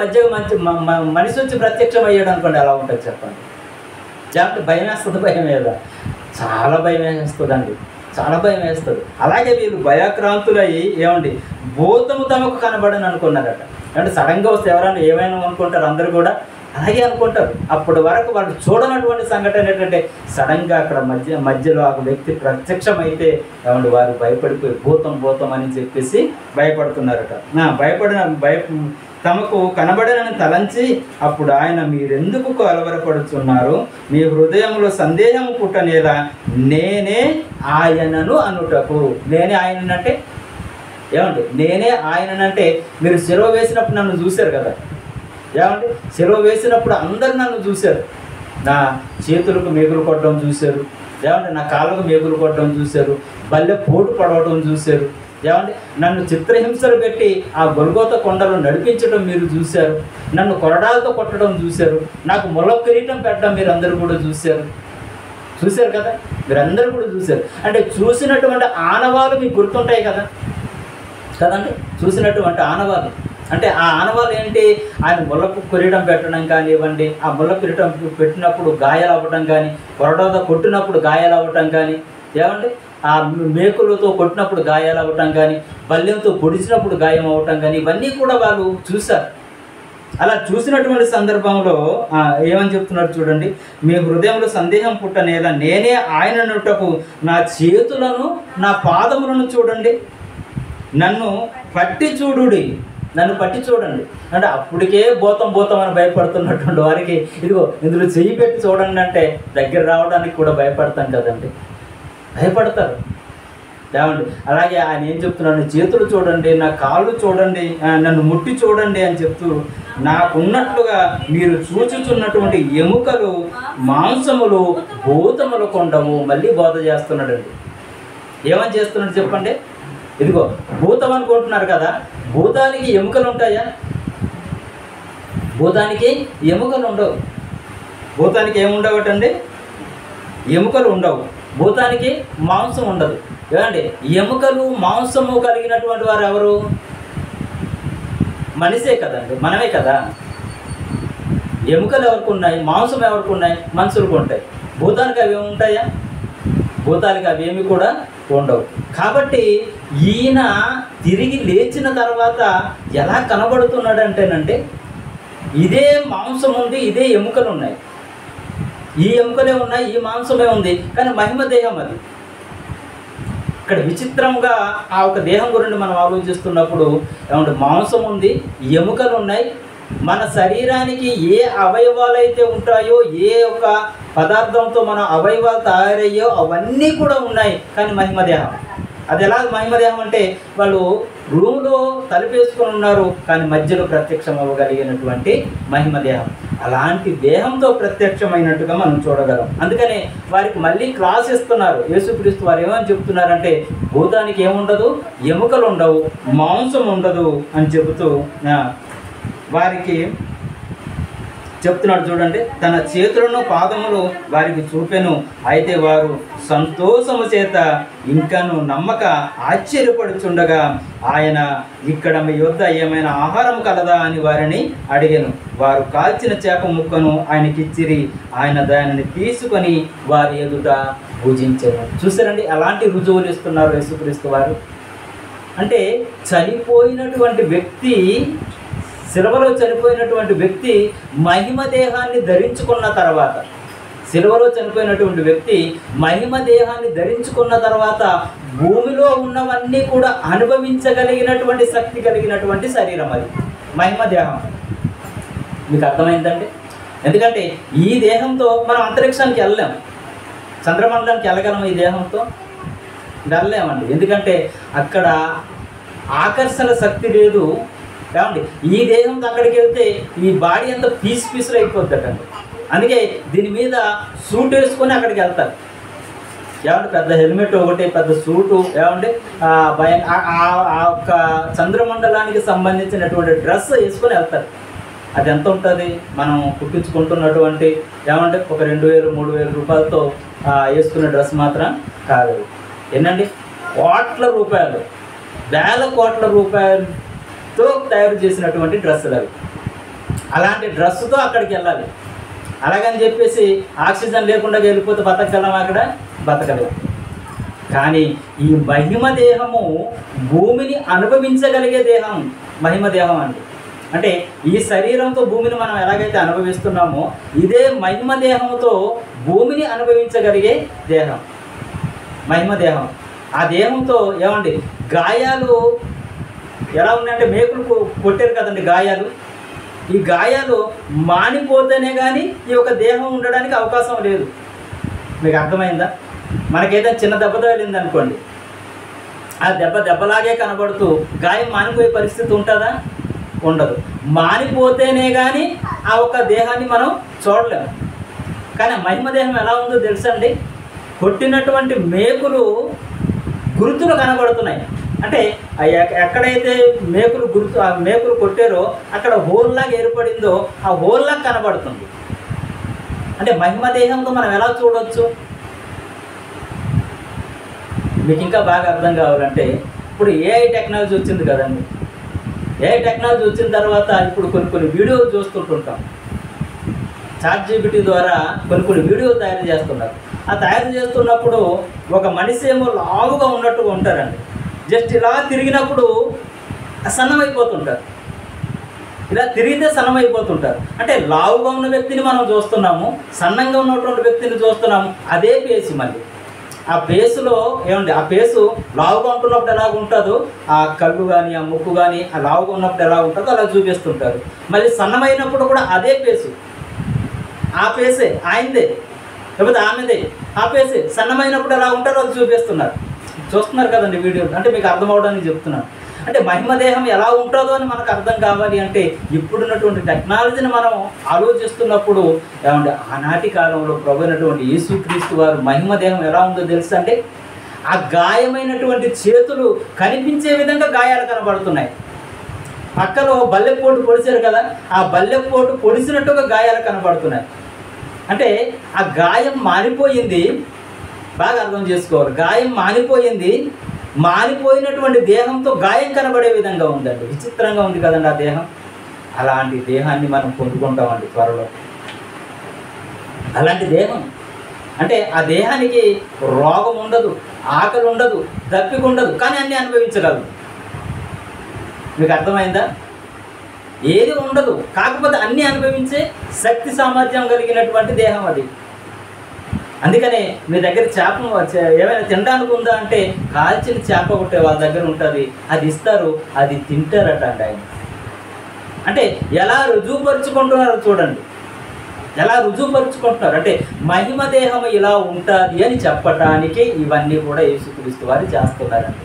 మనిషి వచ్చి ప్రత్యక్షం అయ్యాడు అనుకోండి, ఎలా ఉంటుంది చెప్పండి. లేకపోతే భయం వేస్తుంది, భయం వేదా? చాలా భయం వేస్తుందండి, చాలా భయం వేస్తుంది. అలాగే వీళ్ళు భయాక్రాంతులయ్యి ఏమండి భూతము తమకు కనబడని అనుకున్నారట. అంటే సడన్గా వస్తే ఎవరైనా ఏమైనా అనుకుంటారు, అందరూ కూడా అలాగే అనుకుంటారు. అప్పటి వరకు వాళ్ళు చూడనటువంటి సంఘటన ఏంటంటే, సడన్గా అక్కడ మధ్యలో ఆ వ్యక్తి ప్రత్యక్షం అయితే ఏమంటే వారు భయపడిపోయి భూతం అని చెప్పేసి భయపడుతున్నారట. తమకు కనబడనని తలంచి అప్పుడు ఆయన మీరెందుకు కలవరపడుతున్నారు, మీ హృదయంలో సందేహం పుట్టనేలా నేనే ఆయనను అనుటకు. నేనే ఆయనంటే ఏమండి? నేనే ఆయననంటే మీరు శిలువ వేసినప్పుడు నన్ను చూశారు కదా. ఏమంటే శిలువ వేసినప్పుడు అందరూ నన్ను చూశారు. నా చేతులకు మేకులు కొట్టడం చూశారు, ఏమంటే నా కాళ్ళకు మేకులు కొట్టడం చూశారు, బల్లె పోటు పడవడం చూశారు, ఏమంటే నన్ను చిత్రహింసలు పెట్టి ఆ గొల్గోత కొండలు నడిపించడం మీరు చూశారు, నన్ను కొరడాలతో కొట్టడం చూశారు, నాకు ముళ్ళ కిరీటం పెట్టడం మీరు అందరూ కూడా చూశారు కదా. మీరందరూ కూడా చూశారు. అంటే చూసినటువంటి ఆనవాళ్ళు మీకు గుర్తుంటాయి కదండి. చూసినటువంటి ఆనవాళ్ళు అంటే ఆ ఆనవాళ్ళు ఏంటి? ఆయన ముళ్ళకు కిరీటం పెట్టడం కానివ్వండి, ఆ ముళ్ళ కిరీటం పెట్టినప్పుడు గాయాలు అవ్వటం కానీ, కొరడాతో కొట్టినప్పుడు గాయాలు అవ్వటం కానీ, ఏమండి ఆ మేకులతో కొట్టినప్పుడు గాయాలు అవ్వటం కానీ, బల్యంతో పొడిచినప్పుడు గాయం అవ్వటం కానీ, ఇవన్నీ కూడా వాళ్ళు చూశారు. అలా చూసినటువంటి సందర్భంలో ఏమని చెప్తున్నారు చూడండి, మీ హృదయంలో సందేహం పుట్టనేలా నేనే ఆయననుటకు నా చేతులను నా పాదములను చూడండి, నన్ను పట్టి చూడండి. అంటే అప్పటికే భూతం అని భయపడుతున్నటువంటి వారికి ఇదిగో ఇందులో చెయ్యి పెట్టి చూడండి అంటే దగ్గర రావడానికి కూడా భయపడతాం కదండి. భయపడతారు. ఏమండి అలాగే ఆయన ఏం చెప్తున్నాడు, చేతులు చూడండి, నా కాళ్ళు చూడండి, నన్ను ముట్టి చూడండి అని చెప్తూ నాకున్నట్లుగా మీరు చూచుచున్నటువంటి ఎముకలు మాంసములు భూతములకు ఉండవు. మళ్ళీ బోధ చేస్తున్నాడండి. ఏమని చేస్తున్నాడు చెప్పండి? ఇదిగో భూతం అనుకుంటున్నారు కదా, భూతానికి ఎముకలు ఉంటాయా? భూతానికి ఎముకలు ఉండవు. భూతానికి ఏముండవటండి? ఎముకలు ఉండవు. భూతానికి మాంసం ఉండదు. ఏమండి ఎముకలు మాంసము కలిగినటువంటి వారు ఎవరు? మనిషే కదండి, మనమే కదా. ఎముకలు ఎవరికి ఉన్నాయి? మాంసం ఎవరికి ఉన్నాయి? మనుషులకు ఉంటాయి. భూతానికి అవి ఉంటాయా? భూతానికి అవి ఏమి కూడా ఉండవు. కాబట్టి ఈయన తిరిగి లేచిన తర్వాత ఎలా కనబడుతున్నాడు అంటేనంటే, ఇదే మాంసం ఉంది, ఇదే ఎముకలు ఉన్నాయి, ఈ ఎముకలే ఉన్నాయి, ఈ మాంసమే ఉంది, కానీ మహిమ దేహం అది. ఇక్కడ విచిత్రంగా ఆ ఒక దేహం గురించి మనం ఆలోచిస్తున్నప్పుడు ఏమంటే మాంసం ఉంది, ఎముకలు ఉన్నాయి. మన శరీరానికి ఏ అవయవాలు అయితే ఉంటాయో, ఏ ఒక పదార్థంతో మన అవయవాలు తయారయ్యో అవన్నీ కూడా ఉన్నాయి, కానీ మహిమదేహం. అది ఎలా మహిమదేహం అంటే, వాళ్ళు రూమ్లో తలుపేసుకొని ఉన్నారు, కానీ మధ్యలో ప్రత్యక్షం అవ్వగలిగినటువంటి మహిమదేహం. అలాంటి దేహంతో ప్రత్యక్షమైనట్టుగా మనం చూడగలం. అందుకనే వారికి మళ్ళీ క్లాస్ ఇస్తున్నారు. యేసుక్రీస్తు వారు ఏమని చెప్తున్నారంటే, భూతానికి ఏముండదు, ఎముకలు ఉండవు, మాంసం ఉండదు అని చెబుతూ వారికి చెప్తున్నాడు. చూడండి, తన చేతులను పాదములు వారికి చూపెను. అయితే వారు సంతోషము చేత ఇంకను నమ్మక ఆశ్చర్యపడుచుండగా ఆయన, ఇక్కడ మీ యొద్ద ఏమైనా ఆహారం కలదా అని వారిని అడిగాను. వారు కాల్చిన చేప ముక్కను ఆయనకిచ్చిరి. ఆయన దానిని తీసుకొని వారి ఎదుట భుజించారు. చూసారండి, అలాంటి రుజువులు ఇస్తున్నారు యేసుక్రీస్తు వారు. అంటే చనిపోయినటువంటి వ్యక్తి, సిలువలో చనిపోయినటువంటి వ్యక్తి మహిమ దేహాన్ని ధరించుకున్న తర్వాత, సిలువలో చనిపోయినటువంటి వ్యక్తి మహిమ దేహాన్ని ధరించుకున్న తర్వాత భూమిలో ఉన్నవన్నీ కూడా అనుభవించగలిగినటువంటి శక్తి కలిగినటువంటి శరీరం అది మహిమ దేహం. మీకు అర్థమైందండి? ఎందుకంటే ఈ దేహంతో మనం అంతరిక్షానికి వెళ్ళలేం, చంద్రమండలానికి వెళ్ళగలం ఈ దేహంతో? వెళ్ళలేమండి. ఎందుకంటే అక్కడ ఆకర్షణ శక్తి లేదు. ఏమండి ఈ దేహంతో అక్కడికి వెళ్తే ఈ బాడీ అంతా పీసులు అయిపోద్దటండి. అందుకే దీని మీద సూట్ వేసుకొని అక్కడికి వెళ్తారు. ఏమంటే పెద్ద హెల్మెట్ ఒకటి, పెద్ద సూటు, ఏమంటే ఆ ఒక్క చంద్రమండలానికి సంబంధించినటువంటి డ్రెస్ వేసుకొని వెళ్తారు. అది ఎంత ఉంటుంది? మనం కుట్టించుకుంటున్నటువంటి ఏమంటే ఒక 2000, 3000 రూపాయలతో వేసుకునే డ్రెస్ మాత్రం కాదు. ఏంటండి, కోట్ల రూపాయలు, వేల కోట్ల రూపాయలతో తయారు చేసినటువంటి డ్రెస్సులు అవి. అలాంటి డ్రెస్సుతో అక్కడికి వెళ్ళాలి. అలాగని చెప్పేసి ఆక్సిజన్ లేకుండా వెళ్ళిపోతే బతకగలం? అక్కడ బతకలేము. కానీ ఈ మహిమ దేహము భూమిని అనుభవించగలిగే దేహం మహిమ దేహం అండి. అంటే ఈ శరీరంతో భూమిని మనం ఎలాగైతే అనుభవిస్తున్నామో, ఇదే మహిమ దేహంతో భూమిని అనుభవించగలిగే దేహం మహిమ దేహం. ఆ దేహంతో ఏమండి గాయాలు ఎలా ఉన్నాయంటే, మేకులు కొట్టారు కదండి గాయాలు. ఈ గాయాలు మానిపోతేనే కానీ ఈ యొక్క దేహం ఉండడానికి అవకాశం లేదు. మీకు అర్థమైందా? మనకైతే చిన్న దెబ్బ తగిలింది అనుకోండి, ఆ దెబ్బలాగే కనబడుతూ గాయం మానిపోయే పరిస్థితి ఉంటుందా? ఉండదు. మానిపోతేనే కానీ ఆ ఒక దేహాన్ని మనం చూడలేము. కానీ మహిమ దేహం ఎలా ఉందో తెలుసండి, కొట్టినటువంటి మేకులు గుర్తులు కనబడుతున్నాయి. అంటే ఎక్కడైతే మేకులు కొట్టారో అక్కడ హోల్లాగా ఏర్పడిందో ఆ హోల్లాగా కనబడుతుంది. అంటే మహిమ దేహంతో మనం ఎలా చూడవచ్చు? మీకు ఇంకా బాగా అర్థం కావాలంటే, ఇప్పుడు ఏఐ టెక్నాలజీ వచ్చింది కదండి. ఏఐ టెక్నాలజీ వచ్చిన తర్వాత ఇప్పుడు కొన్ని వీడియోలు చూస్తుంటుంటాం. ChatGPT ద్వారా కొన్ని వీడియోలు తయారు చేస్తున్నారు. ఆ తయారు చేస్తున్నప్పుడు ఒక మనిషి ఏమో లావుగా ఉన్నట్టుగా ఉంటారండి. జస్ట్ ఇలా తిరిగినప్పుడు సన్నమైపోతుంటారు, ఇలా తిరిగితే సన్నమైపోతుంటారు. అంటే లావుగా ఉన్న వ్యక్తిని మనం చూస్తున్నాము, సన్నంగా ఉన్నటువంటి వ్యక్తిని చూస్తున్నాము. అదే పేసు మళ్ళీ ఆ పేసులో ఏమండి, ఆ పేసు లావుగా ఉంటున్నప్పుడు ఎలా ఉంటుందో ఆ కళ్ళు కానీ ఆ ముక్కు కానీ ఆ లావుగా ఉన్నప్పుడు ఎలా ఉంటుందో అలా చూపిస్తుంటారు. మళ్ళీ సన్నమైనప్పుడు కూడా అదే పేసు, ఆ పేసే ఆయనదే లేకపోతే ఆమెదే, ఆ పేసే సన్నమైనప్పుడు ఎలా ఉంటారో అది చూపిస్తున్నారు. చూస్తున్నారు కదండి వీడియో, అంటే మీకు అర్థం అవడానికి చెప్తున్నాను. అంటే మహిమ దేహం ఎలా ఉంటుందో అని మనకు అర్థం కావాలి అంటే ఇప్పుడున్నటువంటి టెక్నాలజీని మనం ఆలోచిస్తున్నప్పుడు ఏమంటే ఆనాటి కాలంలో ప్రభు అయినటువంటి యేసుక్రీస్తు వారు మహిమ దేహం ఎలా ఉందో తెలుసు అంటే ఆ గాయమైనటువంటి చేతులు కనిపించే విధంగా గాయాలు కనబడుతున్నాయి. పక్కలో బల్లెపోటు పొడిచారు కదా, ఆ బల్లెపోటు పొడిచినట్టుగా గాయాలు కనబడుతున్నాయి. అంటే ఆ గాయం మారిపోయింది, బాగా అర్థం చేసుకోవాలి. గాయం మారిపోయింది, మారిపోయినటువంటి దేహంతో గాయం కనబడే విధంగా ఉందండి. విచిత్రంగా ఉంది కదండి ఆ దేహం. అలాంటి దేహాన్ని మనం పొందుకుంటామండి త్వరలో. అలాంటి దేహం అంటే ఆ దేహానికి రోగం ఉండదు, ఆకలి ఉండదు, దప్పిక ఉండదు, కానీ అన్నీ అనుభవించగలదు. మీకు అర్థమైందా? ఏది ఉండదు, కాకపోతే అన్నీ అనుభవించే శక్తి సామర్థ్యం కలిగినటువంటి దేహం అది. అందుకనే మీ దగ్గర చేప ఏమైనా తినడానికి ఉందా అంటే కాల్చిన చేప కొట్టే వాళ్ళ దగ్గర ఉంటుంది, అది ఇస్తారు, అది తింటారట అండి ఆయన. అంటే ఎలా రుజువుపరుచుకుంటున్నారో చూడండి, ఎలా రుజువుపరుచుకుంటున్నారు అంటే మహిమ దేహం ఇలా ఉంటుంది అని చెప్పటానికి ఇవన్నీ కూడా యేసుక్రీస్తు వారు చేస్తున్నారండి.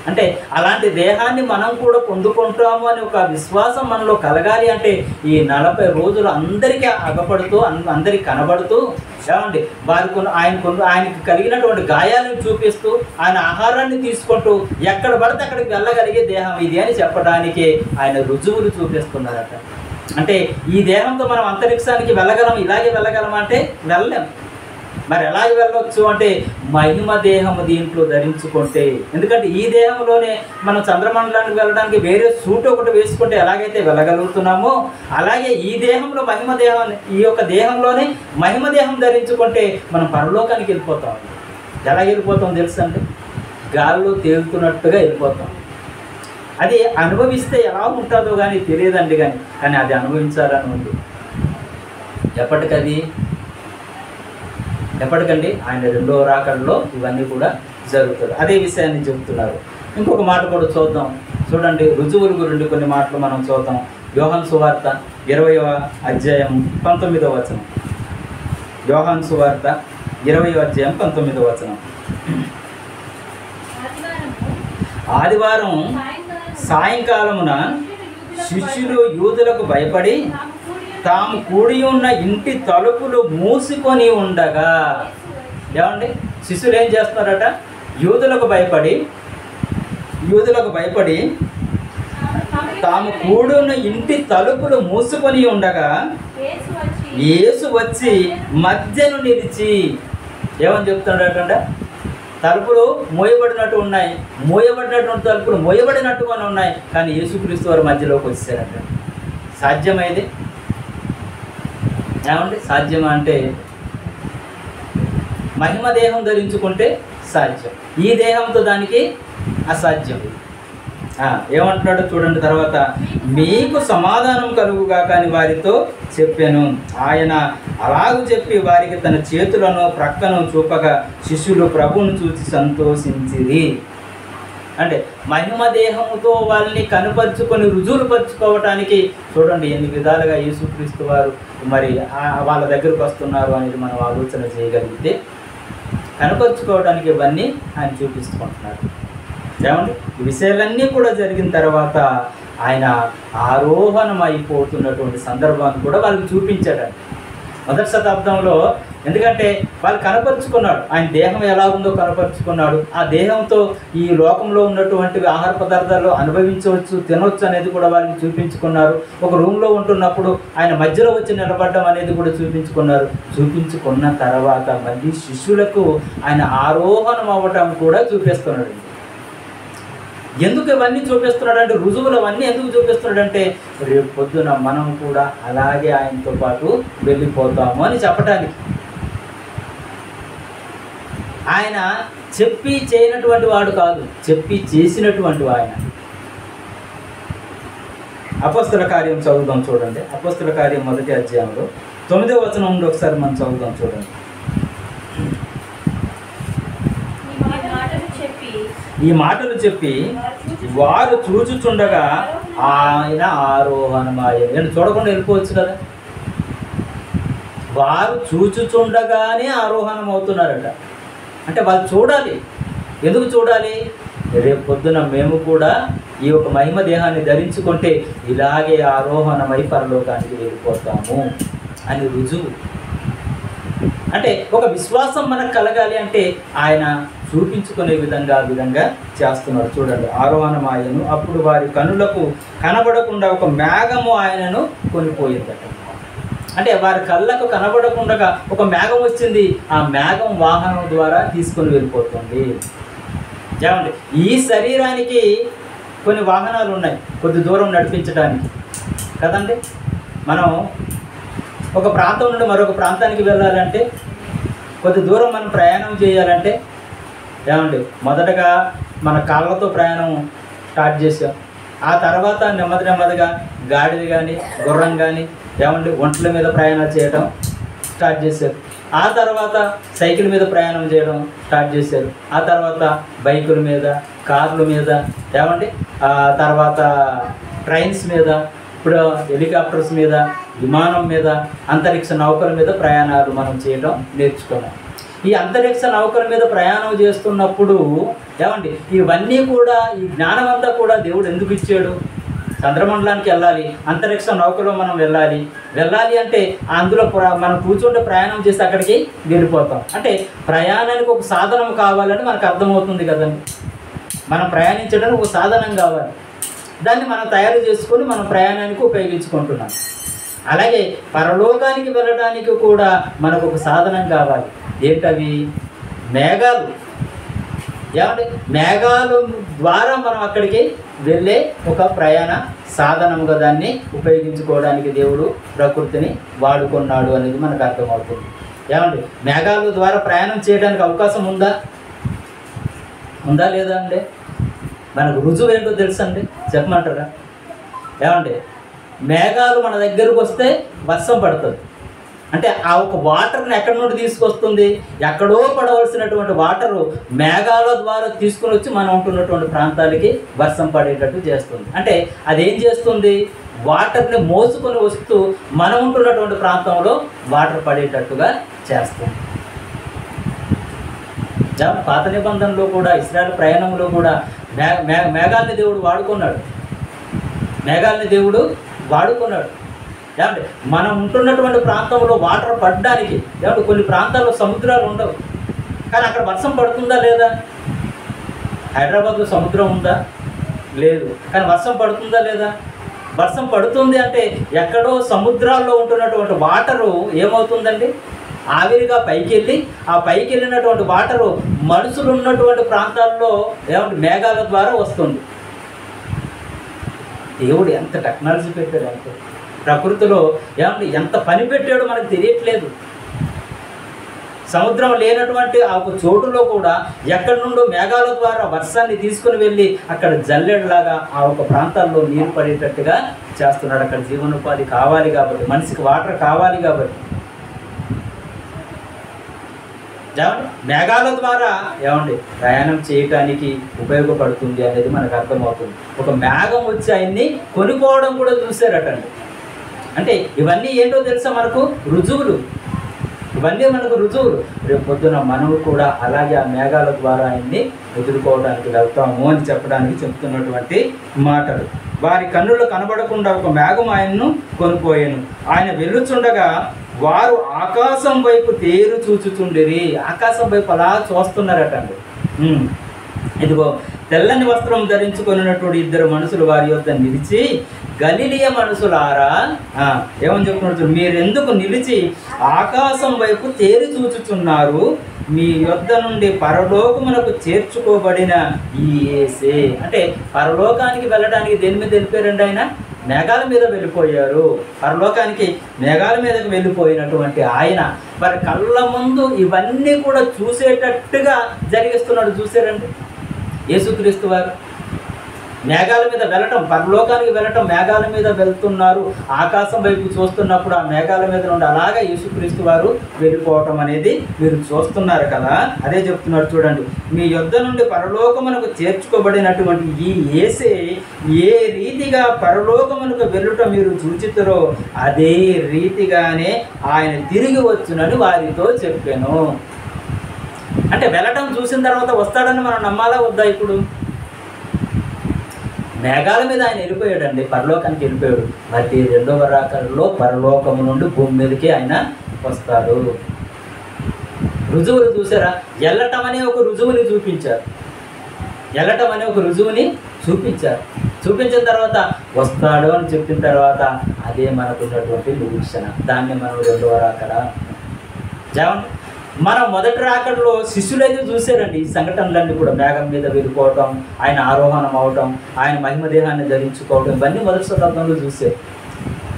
అంటే అలాంటి దేహాన్ని మనం కూడా పొందుకుంటాము అని ఒక విశ్వాసం మనలో కలగాలి అంటే ఈ 40 రోజులు అందరికీ అగపడుతూ అందరికి కనబడుతూ ఏమండి ఆయనకి కలిగినటువంటి గాయాలను చూపిస్తూ ఆయన ఆహారాన్ని తీసుకుంటూ ఎక్కడ పడితే అక్కడికి వెళ్ళగలిగే దేహం ఇది అని చెప్పడానికి ఆయన రుజువులు చూపిస్తున్నారట. అంటే ఈ దేహంతో మనం అంతరిక్షానికి వెళ్ళగలం, ఇలాగే వెళ్ళగలం అంటే వెళ్ళలేం. మరి ఎలా వెళ్ళవచ్చు అంటే మహిమ దేహము దీంట్లో ధరించుకుంటే. ఎందుకంటే ఈ దేహంలోనే మనం చంద్రమండలానికి వెళ్ళడానికి వేరే సూట్ ఒకటి వేసుకుంటే ఎలాగైతే వెళ్ళగలుగుతున్నామో అలాగే ఈ దేహంలో మహిమ దేహం, ఈ యొక్క దేహంలోనే మహిమ దేహం ధరించుకుంటే మనం పరలోకానికి వెళ్ళిపోతాం. ఎలా వెళ్ళిపోతాం తెలుసండి? గాల్లో తేలుతున్నట్టుగా వెళ్ళిపోతాం. అది అనుభవిస్తే ఎలా ఉంటుందో కానీ తెలియదండి, కానీ అది అనుభవించాలని ఉంది. ఎప్పటికండి ఆయన రెండో రాకడలో ఇవన్నీ కూడా జరుగుతుంది. అదే విషయాన్ని చెబుతున్నారు. ఇంకొక మాట కూడా చూద్దాం, చూడండి. రుజువుల గురించి కొన్ని మాటలు మనం చూద్దాం. యోహాను సువార్త 20వ అధ్యాయం 19వ వచనం. యోహాను సువార్త 20వ అధ్యాయం 19వ వచనం. ఆదివారం సాయంకాలమున శిష్యులు యూదులకు భయపడి తాము కూడి ఉన్న ఇంటి తలుపులు మూసుకొని ఉండగా, ఏమండి శిష్యులు ఏం చేస్తున్నారట? యూదులకు భయపడి తాము కూడి ఉన్న ఇంటి తలుపులు మూసుకొని ఉండగా యేసు వచ్చి మధ్యను నిలిచి ఏమని చెప్తున్నాడట? తలుపులు మూయబడినటువంటి తలుపులు మూయబడినట్టుగానే ఉన్నాయి, కానీ యేసుక్రీస్తు వారు మధ్యలోకి వచ్చారట. సాధ్యమైంది ఏమండి? సాధ్యమా అంటే మహిమ దేహం ధరించుకుంటే సాధ్యం, ఈ దేహంతో దానికి అసాధ్యం. ఏమంటున్నాడో చూడండి తర్వాత. మీకు సమాధానం కలుగుగా కానీ వారితో చెప్పాను. ఆయన అలాగూ చెప్పి వారికి తన చేతులను ప్రక్కను చూపగా శిష్యులు ప్రభువును చూసి సంతోషించిరి. అంటే మహిమ దేహముతో వాళ్ళని కనుపరుచుకొని రుజువులు పరుచుకోవటానికి చూడండి ఎన్ని విధాలుగా యేసుక్రీస్తు వారు మరి వాళ్ళ దగ్గరకు వస్తున్నారు అనేది మనం ఆలోచన చేయగలిగితే కనపరుచుకోవడానికి ఇవన్నీ ఆయన చూపిస్తుంటున్నారు. ఏమండి ఈ విషయాలన్నీ కూడా జరిగిన తర్వాత ఆయన ఆరోహణం అయిపోతున్నటువంటి సందర్భాన్ని కూడా వాళ్ళకి చూపించాడండి మొదటి శతాబ్దంలో. ఎందుకంటే వాళ్ళు కనపరుచుకున్నాడు, ఆయన దేహం ఎలా ఉందో కనపరుచుకున్నాడు. ఆ దేహంతో ఈ లోకంలో ఉన్నటువంటి ఆహార పదార్థాలు అనుభవించవచ్చు, తినవచ్చు అనేది కూడా వాళ్ళకి చూపించుకున్నారు. ఒక రూమ్లో ఉంటున్నప్పుడు ఆయన మధ్యలో వచ్చి నిలబడడం అనేది కూడా చూపించుకున్నారు. చూపించుకున్న తర్వాత మళ్ళీ శిష్యులకు ఆయన ఆరోహణం అవ్వటం కూడా చూపిస్తున్నాడు. ఎందుకు ఇవన్నీ చూపిస్తున్నాడంటే, రుజువులు అవన్నీ ఎందుకు చూపిస్తున్నాడంటే రేపు పొద్దున మనం కూడా అలాగే ఆయనతో పాటు వెళ్ళిపోతాము అని చెప్పడానికి. ఆయన చెప్పి చేయనటువంటి వాడు కాదు, చెప్పి చేసినటువంటి ఆయన. అపోస్తల కార్యం చదువుదాం చూడండి. అపోస్తల కార్యం 1వ అధ్యాయంలో 9వ వచనం నుండి ఒకసారి మనం చదువుదాం చూడండి. ఈ మాటలు చెప్పి వారు చూచుచుండగా ఆయన ఆరోహణమాయెను. నేను చూడకుండా వెళ్ళిపోవచ్చు కదా. వారు చూచుచుండగానే ఆరోహణం అవుతున్నారట. అంటే వాళ్ళు చూడాలి, ఎందుకు చూడాలి? రేపు పొద్దున మేము కూడా ఈ యొక్క మహిమ దేహాన్ని ధరించుకుంటే ఇలాగే ఆరోహణమై పరలోకానికి వెళ్ళిపోతాము అని రుజువు. అంటే ఒక విశ్వాసం మనకు కలగాలి అంటే ఆయన చూపించుకునే విధంగా చేస్తున్నారు. చూడండి, ఆరోహణమాయను, అప్పుడు వారి కనులకు కనబడకుండా ఒక మేఘము ఆయనను కొనిపోయిందట. అంటే వారి కళ్ళకు కనబడకుండా ఒక మేఘం వచ్చింది, ఆ మేఘం వాహనం ద్వారా తీసుకొని వెళ్ళిపోతుంది. ఏమండి, ఈ శరీరానికి కొన్ని వాహనాలు ఉన్నాయి కొద్ది దూరం నడిపించడానికి కదండి. మనం ఒక ప్రాంతం నుండి మరొక ప్రాంతానికి వెళ్ళాలంటే, కొద్ది దూరం మనం ప్రయాణం చేయాలంటే ఏమండి, మొదటగా మన కాళ్ళతో ప్రయాణం స్టార్ట్ చేసాం. ఆ తర్వాత నెమ్మదిగా గాడిద కానీ గుర్రం కానీ ఏమండి ఒంట్ల మీద ప్రయాణాలు చేయడం స్టార్ట్ చేశారు. ఆ తర్వాత సైకిల్ మీద ప్రయాణం చేయడం స్టార్ట్ చేశారు. ఆ తర్వాత బైకుల మీద, కార్ల మీద, ఏమండి ఆ తర్వాత ట్రైన్స్ మీద, ఇప్పుడు హెలికాప్టర్స్ మీద, విమానం మీద, అంతరిక్ష నౌకల మీద ప్రయాణాలు మనం చేయడం నేర్చుకున్నాం. ఈ అంతరిక్ష నౌకల మీద ప్రయాణం చేస్తున్నప్పుడు ఏమండి ఇవన్నీ కూడా, ఈ జ్ఞానం అంతా కూడా దేవుడు ఎందుకు ఇచ్చాడు? చంద్రమండలానికి వెళ్ళాలి, అంతరిక్ష నౌకలో మనం వెళ్ళాలి అంటే అందులో మనం కూర్చుంటే ప్రయాణం చేసి అక్కడికి వెళ్ళిపోతాం. అంటే ప్రయాణానికి ఒక సాధనం కావాలని మనకు అర్థమవుతుంది కదండి. మనం ప్రయాణించడానికి ఒక సాధనం కావాలి, దాన్ని మనం తయారు చేసుకొని మనం ప్రయాణానికి ఉపయోగించుకుంటున్నాం. అలాగే పరలోకానికి వెళ్ళడానికి కూడా మనకు ఒక సాధనం కావాలి. ఏంటవి? మేఘాలు. ఏమంటే మేఘాలు ద్వారా మనం అక్కడికి వెళ్ళే ఒక ప్రయాణ సాధనముగా దాన్ని ఉపయోగించుకోవడానికి దేవుడు ప్రకృతిని వాడుకున్నాడు అనేది మనకు అర్థమవుతుంది. ఏమండి మేఘాల ద్వారా ప్రయాణం చేయడానికి అవకాశం ఉందా లేదా అండి? మనకు రుజువు ఏంటో తెలుసండి, చెప్పమంటారా? ఏమండి మేఘాలు మన దగ్గరకు వస్తే వర్షం పడుతుంది. అంటే ఆ ఒక వాటర్ని ఎక్కడి నుండి తీసుకొస్తుంది? ఎక్కడో పడవలసినటువంటి వాటరు మేఘాల ద్వారా తీసుకుని వచ్చి మనం ఉంటున్నటువంటి ప్రాంతాలకి వర్షం పడేటట్టు చేస్తుంది. అంటే అదేం చేస్తుంది? వాటర్ని మోసుకొని వస్తూ మనం ఉంటున్నటువంటి ప్రాంతంలో వాటర్ పడేటట్టుగా చేస్తుంది. పాత నిబంధనలో కూడా, ఇశ్రాయేలు ప్రయాణంలో కూడా మేఘాలని దేవుడు వాడుకున్నాడు. ఏమంటే మనం ఉంటున్నటువంటి ప్రాంతంలో వాటర్ పడడానికి, ఏమంటే కొన్ని ప్రాంతాల్లో సముద్రాలు ఉండవు, కానీ అక్కడ వర్షం పడుతుందా లేదా? హైదరాబాద్లో సముద్రం ఉందా? లేదు, కానీ వర్షం పడుతుందా లేదా? వర్షం పడుతుంది. అంటే ఎక్కడో సముద్రాల్లో ఉంటున్నటువంటి వాటరు ఏమవుతుందండి? ఆవిరిగా పైకి వెళ్ళి, ఆ పైకి వెళ్ళినటువంటి వాటరు మనుషులు ఉన్నటువంటి ప్రాంతాల్లో ఏమంటే మేఘాల ద్వారా వస్తుంది. దేవుడు ఎంత టెక్నాలజీ పెట్టాడు అంటే, ప్రకృతిలో ఏమంటే ఎంత పని పెట్టాడో మనకు తెలియట్లేదు. సముద్రం లేనటువంటి ఆ ఒక చోటులో కూడా ఎక్కడి నుండో మేఘాల ద్వారా వర్షాన్ని తీసుకుని వెళ్ళి అక్కడ జల్లెడలాగా ఆ ఒక ప్రాంతాల్లో నీరు పడేటట్టుగా చేస్తున్నాడు. అక్కడ జీవనోపాధి కావాలి కాబట్టి, మనిషికి వాటర్ కావాలి కాబట్టి మేఘాల ద్వారా ఏమండి ప్రయాణం చేయటానికి ఉపయోగపడుతుంది అనేది మనకు అర్థమవుతుంది. ఒక మేఘం వచ్చి ఆయన్ని కొనుక్కోవడం కూడా చూశారటండి. అంటే ఇవన్నీ ఏంటో తెలుసా? మనకు రుజువులు. రేపు పొద్దున మనము కూడా అలాగే ఆ మేఘాల ద్వారా ఆయన్ని ఎదుర్కోవడానికి వెళ్తాము అని చెప్పడానికి చెప్తున్నటువంటి మాటలు. వారి కన్నులు కనబడకుండా ఒక మేఘం ఆయన్ను కొనిపోయాను. ఆయన వెళ్ళుచుండగా వారు ఆకాశం వైపు తేరు చూచుచుండిరి. ఆకాశం వైపు అలా చూస్తున్నారటండి. ఇదిగో తెల్లని వస్త్రం ధరించుకున్నటువంటి ఇద్దరు మనుషులు వారి యొద్ద నిలిచి, గలిలియ మనుషులారా, ఏమని చెప్తున్నారు? మీరెందుకు నిలిచి ఆకాశం వైపు తేరి చూచుచున్నారు? మీ యొద్ద నుండి పరలోకమునకు చేర్చుకోబడిన ఈ యేసే. అంటే పరలోకానికి వెళ్ళడానికి దేని మీద వెళ్ళిపోయారండి? ఆయన మేఘాల మీద వెళ్ళిపోయారు. పరలోకానికి మేఘాల మీదకి వెళ్ళిపోయినటువంటి ఆయన మరి కళ్ళ ముందు ఇవన్నీ కూడా చూసేటట్టుగా జరిగిస్తున్నాడు. చూసారండి యేసుక్రీస్తు వారు మేఘాల మీద వెళ్ళటం, పరలోకానికి వెళ్ళటం, మేఘాల మీద వెళ్తున్నారు. ఆకాశం వైపు చూస్తున్నప్పుడు ఆ మేఘాల మీద నుండి అలాగా యేసుక్రీస్తు వారు వెళ్ళిపోవటం అనేది మీరు చూస్తున్నారు కదా. అదే చెప్తున్నారు చూడండి. మీ యొద్ద నుండి పరలోకమునకు చేర్చుకోబడినటువంటి ఈ యేసే ఏ రీతిగా పరలోకమునకు వెళ్ళుట మీరు చూచితురో అదే రీతిగానే ఆయన తిరిగి వచ్చునని వారితో చెప్పాను. అంటే వెళ్ళటం చూసిన తర్వాత వస్తాడని మనం నమ్మాలా వద్దా? ఇప్పుడు మేఘాల మీద ఆయన వెళ్ళిపోయాడండి, పరలోకానికి వెళ్ళిపోయాడు. మరి రెండవ రాకడలో పరలోకము నుండి భూమి మీదకి ఆయన వస్తాడు. రుజువులు చూసారా? వెళ్ళటం అనే ఒక రుజువుని చూపించారు. వెళ్ళటం అనే ఒక రుజువుని చూపించారు. చూపించిన తర్వాత వస్తాడు అని చెప్పిన తర్వాత అదే మనకున్నటువంటి నిరీక్షణ. దాన్ని మనం రెండవ రాకడ. మనం మొదటి రాకడలో శిష్యులైతే చూశారండి ఈ సంఘటనలన్నీ కూడా. మేఘం మీద వెళ్ళిపోవటం, ఆయన ఆరోహణం అవటం, ఆయన మహిమ దేహాన్ని ధరించుకోవటం, ఇవన్నీ మొదటి శతాబ్దంలో చూశారు.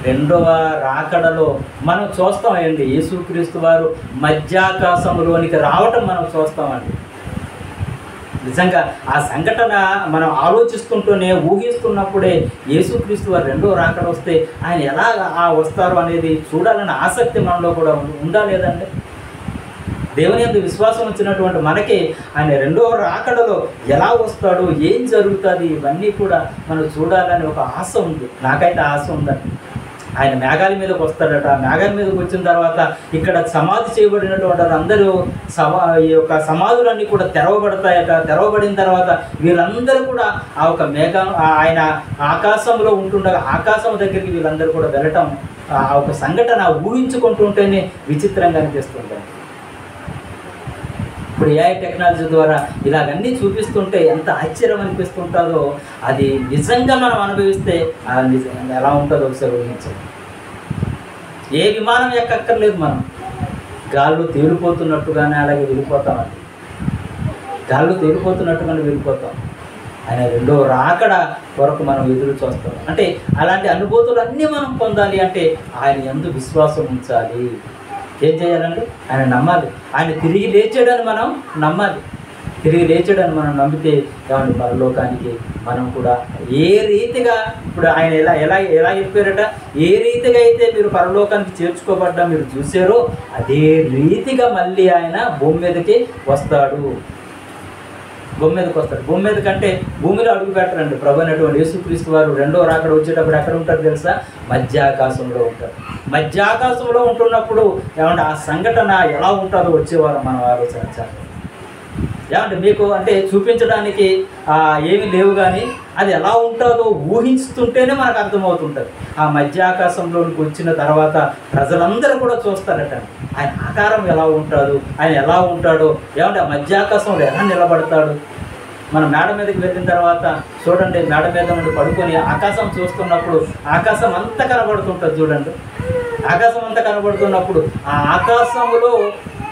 రెండవ రాకడలో మనం చూస్తామండి యేసుక్రీస్తు వారు మధ్యాకాశంలోనికి రావటం మనం చూస్తామండి. నిజంగా ఆ సంఘటన మనం ఆలోచిస్తుంటూనే ఊహిస్తున్నప్పుడే యేసుక్రీస్తు వారు రెండవ రాకడ వస్తే ఆయన ఎలా వస్తారు అనేది చూడాలన్న ఆసక్తి మనలో కూడా ఉందా లేదండి? దేవుని యందు విశ్వాసం వచ్చినటువంటి మనకి ఆయన రెండవ రాకడలో ఎలా వస్తాడు, ఏం జరుగుతుంది, ఇవన్నీ కూడా మనం చూడాలని ఒక ఆశ ఉంది. నాకైతే ఆశ ఉందండి. ఆయన మేఘాల మీదకి వస్తాడట. మేఘాల మీదకి వచ్చిన తర్వాత ఇక్కడ సమాధి చేయబడినటువంటి అందరూ ఈ యొక్క సమాధులన్నీ కూడా తెరవబడతాయట. తెరవబడిన తర్వాత వీళ్ళందరూ కూడా ఆ ఒక మేఘం, ఆయన ఆకాశంలో ఉంటుండగా ఆకాశం దగ్గరికి వీళ్ళందరూ కూడా వెళ్ళటం, ఆ ఒక సంఘటన ఊహించుకుంటుంటేనే విచిత్రంగా అనిపిస్తుంటాయి. ఇప్పుడు ఏఐ టెక్నాలజీ ద్వారా ఇలాగన్నీ చూపిస్తుంటే ఎంత ఆశ్చర్యం అనిపిస్తుంటుందో, అది నిజంగా మనం అనుభవిస్తే ఎలా ఉంటుందో ఒకసారి ఊహించండి. ఏ విమానం ఎక్కక్కర్లేదు, మనం గాల్లో తేలిపోతున్నట్టుగానే అలాగే వెళ్ళిపోతామండి. గాల్లో తేలిపోతున్నట్టుగానే వెళ్ళిపోతాం. ఆయన రెండో రాకడ కొరకు మనం ఎదురు చూస్తాం. అంటే అలాంటి అనుభూతులు అన్నీ మనం పొందాలి అంటే ఆయన యందు విశ్వాసం ఉంచాలి. ఏం చేయాలండి? ఆయన నమ్మాలి. ఆయన తిరిగి లేచాడని మనం నమ్మాలి. తిరిగి లేచాడని మనం నమ్మితే ఏమండి పరలోకానికి మనం కూడా ఏ రీతిగా, ఇప్పుడు ఆయన ఎలా చెప్పారట, ఏ రీతిగా అయితే మీరు పరలోకానికి చేర్చుకోబడ్డా మీరు చూసారో అదే రీతిగా మళ్ళీ ఆయన భూమి మీదకి వస్తాడు. భూమి మీదకి వస్తాడు. భూమి మీద కంటే భూమిలో అడుగు పెట్టరండి. ప్రభు అయినటువంటి యేసుక్రీస్తు వారు రెండో రాకడ వచ్చేటప్పుడు ఎక్కడ ఉంటారు తెలుసా? మధ్యాకాశంలో ఉంటారు. మధ్యాకాశంలో ఉంటున్నప్పుడు ఏమంటే ఆ సంఘటన ఎలా ఉంటుందో వచ్చేవారు మనం ఆలోచించాలి. ఏమంటే మీకు అంటే చూపించడానికి ఏమీ లేవు, కానీ అది ఎలా ఉంటుందో ఊహిస్తుంటేనే మనకు అర్థమవుతుంటుంది. ఆ మధ్యాకాశంలోనికి వచ్చిన తర్వాత ప్రజలందరూ కూడా చూస్తారట ఆయన ఆకారం ఎలా ఉంటాడు, ఆయన ఎలా ఉంటాడో. ఏమంటే ఆ మధ్యాకాశంలో ఎలా నిలబడతాడు. మన మేడ మీదకి వెళ్ళిన తర్వాత చూడండి, మేడ మీద నుండి పడుకొని ఆకాశం చూస్తున్నప్పుడు ఆకాశం అంతా కనబడుతుంటుంది. చూడండి, ఆకాశం అంతా కనబడుతున్నప్పుడు ఆ ఆకాశంలో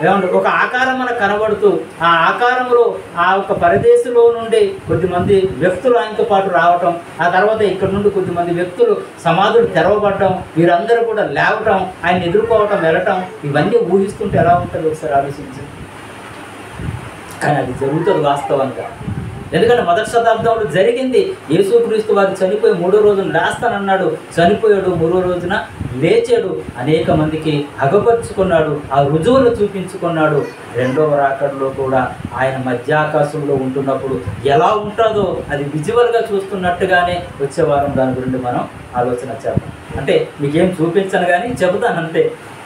ఏమంటే ఒక ఆకారం మనకు కనబడుతూ, ఆ ఆకారంలో ఆ ఒక పరదేశంలో నుండి కొద్దిమంది వ్యక్తులు ఆయనతో పాటు రావటం, ఆ తర్వాత ఇక్కడ నుండి కొద్దిమంది వ్యక్తులు సమాధులు తెరవబడటం, వీరందరూ కూడా లేవటం, ఆయన ఎదుర్కోవటం, వెళ్ళటం, ఇవన్నీ ఊహిస్తుంటే ఎలా ఉంటుంది ఒకసారి ఆలోచించి. కానీ అది జరుగుతుంది వాస్తవంగా. ఎందుకంటే మొదటి శతాబ్దంలో జరిగింది. యేసుక్రీస్తు వారు చనిపోయి 3వ రోజున లేస్తానన్నాడు, చనిపోయాడు, 3వ రోజున లేచాడు, అనేక మందికి అగపరుచుకున్నాడు, ఆ రుజువులు చూపించుకున్నాడు. రెండవ రాకడలో కూడా ఆయన మధ్యాకాశంలో ఉంటున్నప్పుడు ఎలా ఉంటుందో అది విజువల్గా చూస్తున్నట్టుగానే వచ్చే వారం దాని గురించి మనం ఆలోచన చేద్దాం. అంటే మీకేం చూపించను కానీ చెబుతాను అంతే,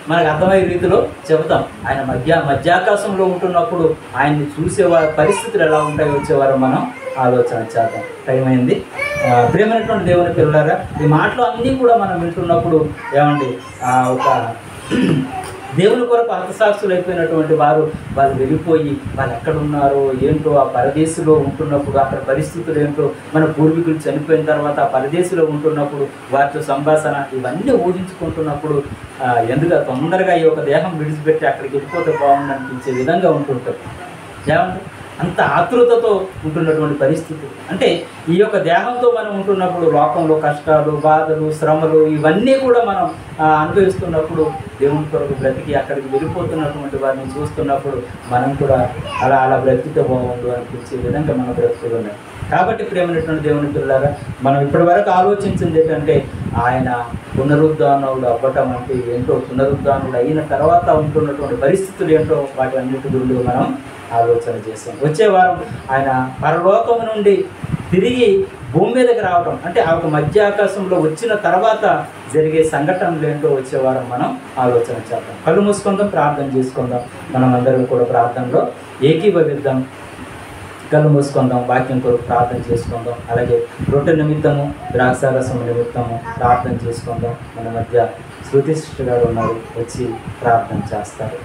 మనకు అర్థమయ్యే రీతిలో చెబుతాం. ఆయన మధ్యాకాశంలో ఉంటున్నప్పుడు ఆయన్ని చూసేవారి పరిస్థితులు ఎలా ఉంటాయో వచ్చేవారు మనం ఆలోచన చేద్దాం. టైం అయింది. ప్రియమైనటువంటి దేవుని పిల్లలారా, ఈ మాటలు అన్నీ కూడా మనం వింటున్నప్పుడు ఏమండి ఒక దేవుని కొరకు అర్థసాక్షులు అయిపోయినటువంటి వాళ్ళు వెళ్ళిపోయి వాళ్ళు ఎక్కడున్నారో ఏంటో, ఆ పరదేశంలో ఉంటున్నప్పుడు అక్కడ పరిస్థితులు ఏంటో, మన పూర్వీకులు చనిపోయిన తర్వాత ఆ పరదేశంలో ఉంటున్నప్పుడు వారితో సంభాషణ, ఇవన్నీ ఊహించుకుంటున్నప్పుడు ఎందుకు తొందరగా ఈ యొక్క దేహం విడిచిపెట్టి అక్కడికి వెళ్ళిపోతే బాగుంది అనిపించే విధంగా ఉంటుంటారు. ఏమంటే అంత ఆతృతతో ఉంటున్నటువంటి పరిస్థితి. అంటే ఈ యొక్క దేహంతో మనం ఉంటున్నప్పుడు లోకంలో కష్టాలు, బాధలు, శ్రమలు ఇవన్నీ కూడా మనం అనుభవిస్తున్నప్పుడు దేవుని కొరకు బ్రతికి అక్కడికి వెళ్ళిపోతున్నటువంటి వారిని చూస్తున్నప్పుడు మనం కూడా అలా బ్రతికితే బాగుండు అనిపించే విధంగా మన బ్రతుకులు ఉన్నాయి. కాబట్టి ప్రేమైనటువంటి దేవుని పిల్లలారా, మనం ఇప్పటి వరకు ఆలోచించింది ఏంటంటే ఆయన పునరుద్ధానుడు అవ్వటం అంటే ఏంటో, పునరుద్ధానుడు అయిన తర్వాత ఉంటున్నటువంటి పరిస్థితులు ఏంటో, వాటి అన్నిటి గురించి మనం ఆలోచన చేస్తాం. వచ్చే వారం ఆయన పరలోకము నుండి తిరిగి భూమి మీదకి రావడం అంటే ఆ ఒక మధ్య ఆకాశంలో వచ్చిన తర్వాత జరిగే సంఘటనలు ఏంటో వచ్చే వారం మనం ఆలోచన చేద్దాం. కళ్ళు మూసుకుందాం, ప్రార్థన చేసుకుందాం. మనం అందరం కూడా ప్రార్థనలో ఏకీభవిద్దాం. కళ్ళు మూసుకుందాం, వాక్యం కొరకు ప్రార్థన చేసుకుందాం. అలాగే రొట్టె నిమిత్తము, ద్రాక్షారసం నిమిత్తము ప్రార్థన చేసుకుందాం. మన మధ్య శృతి సిస్టర్ గారు ఉన్నారు, వచ్చి ప్రార్థన చేస్తారు.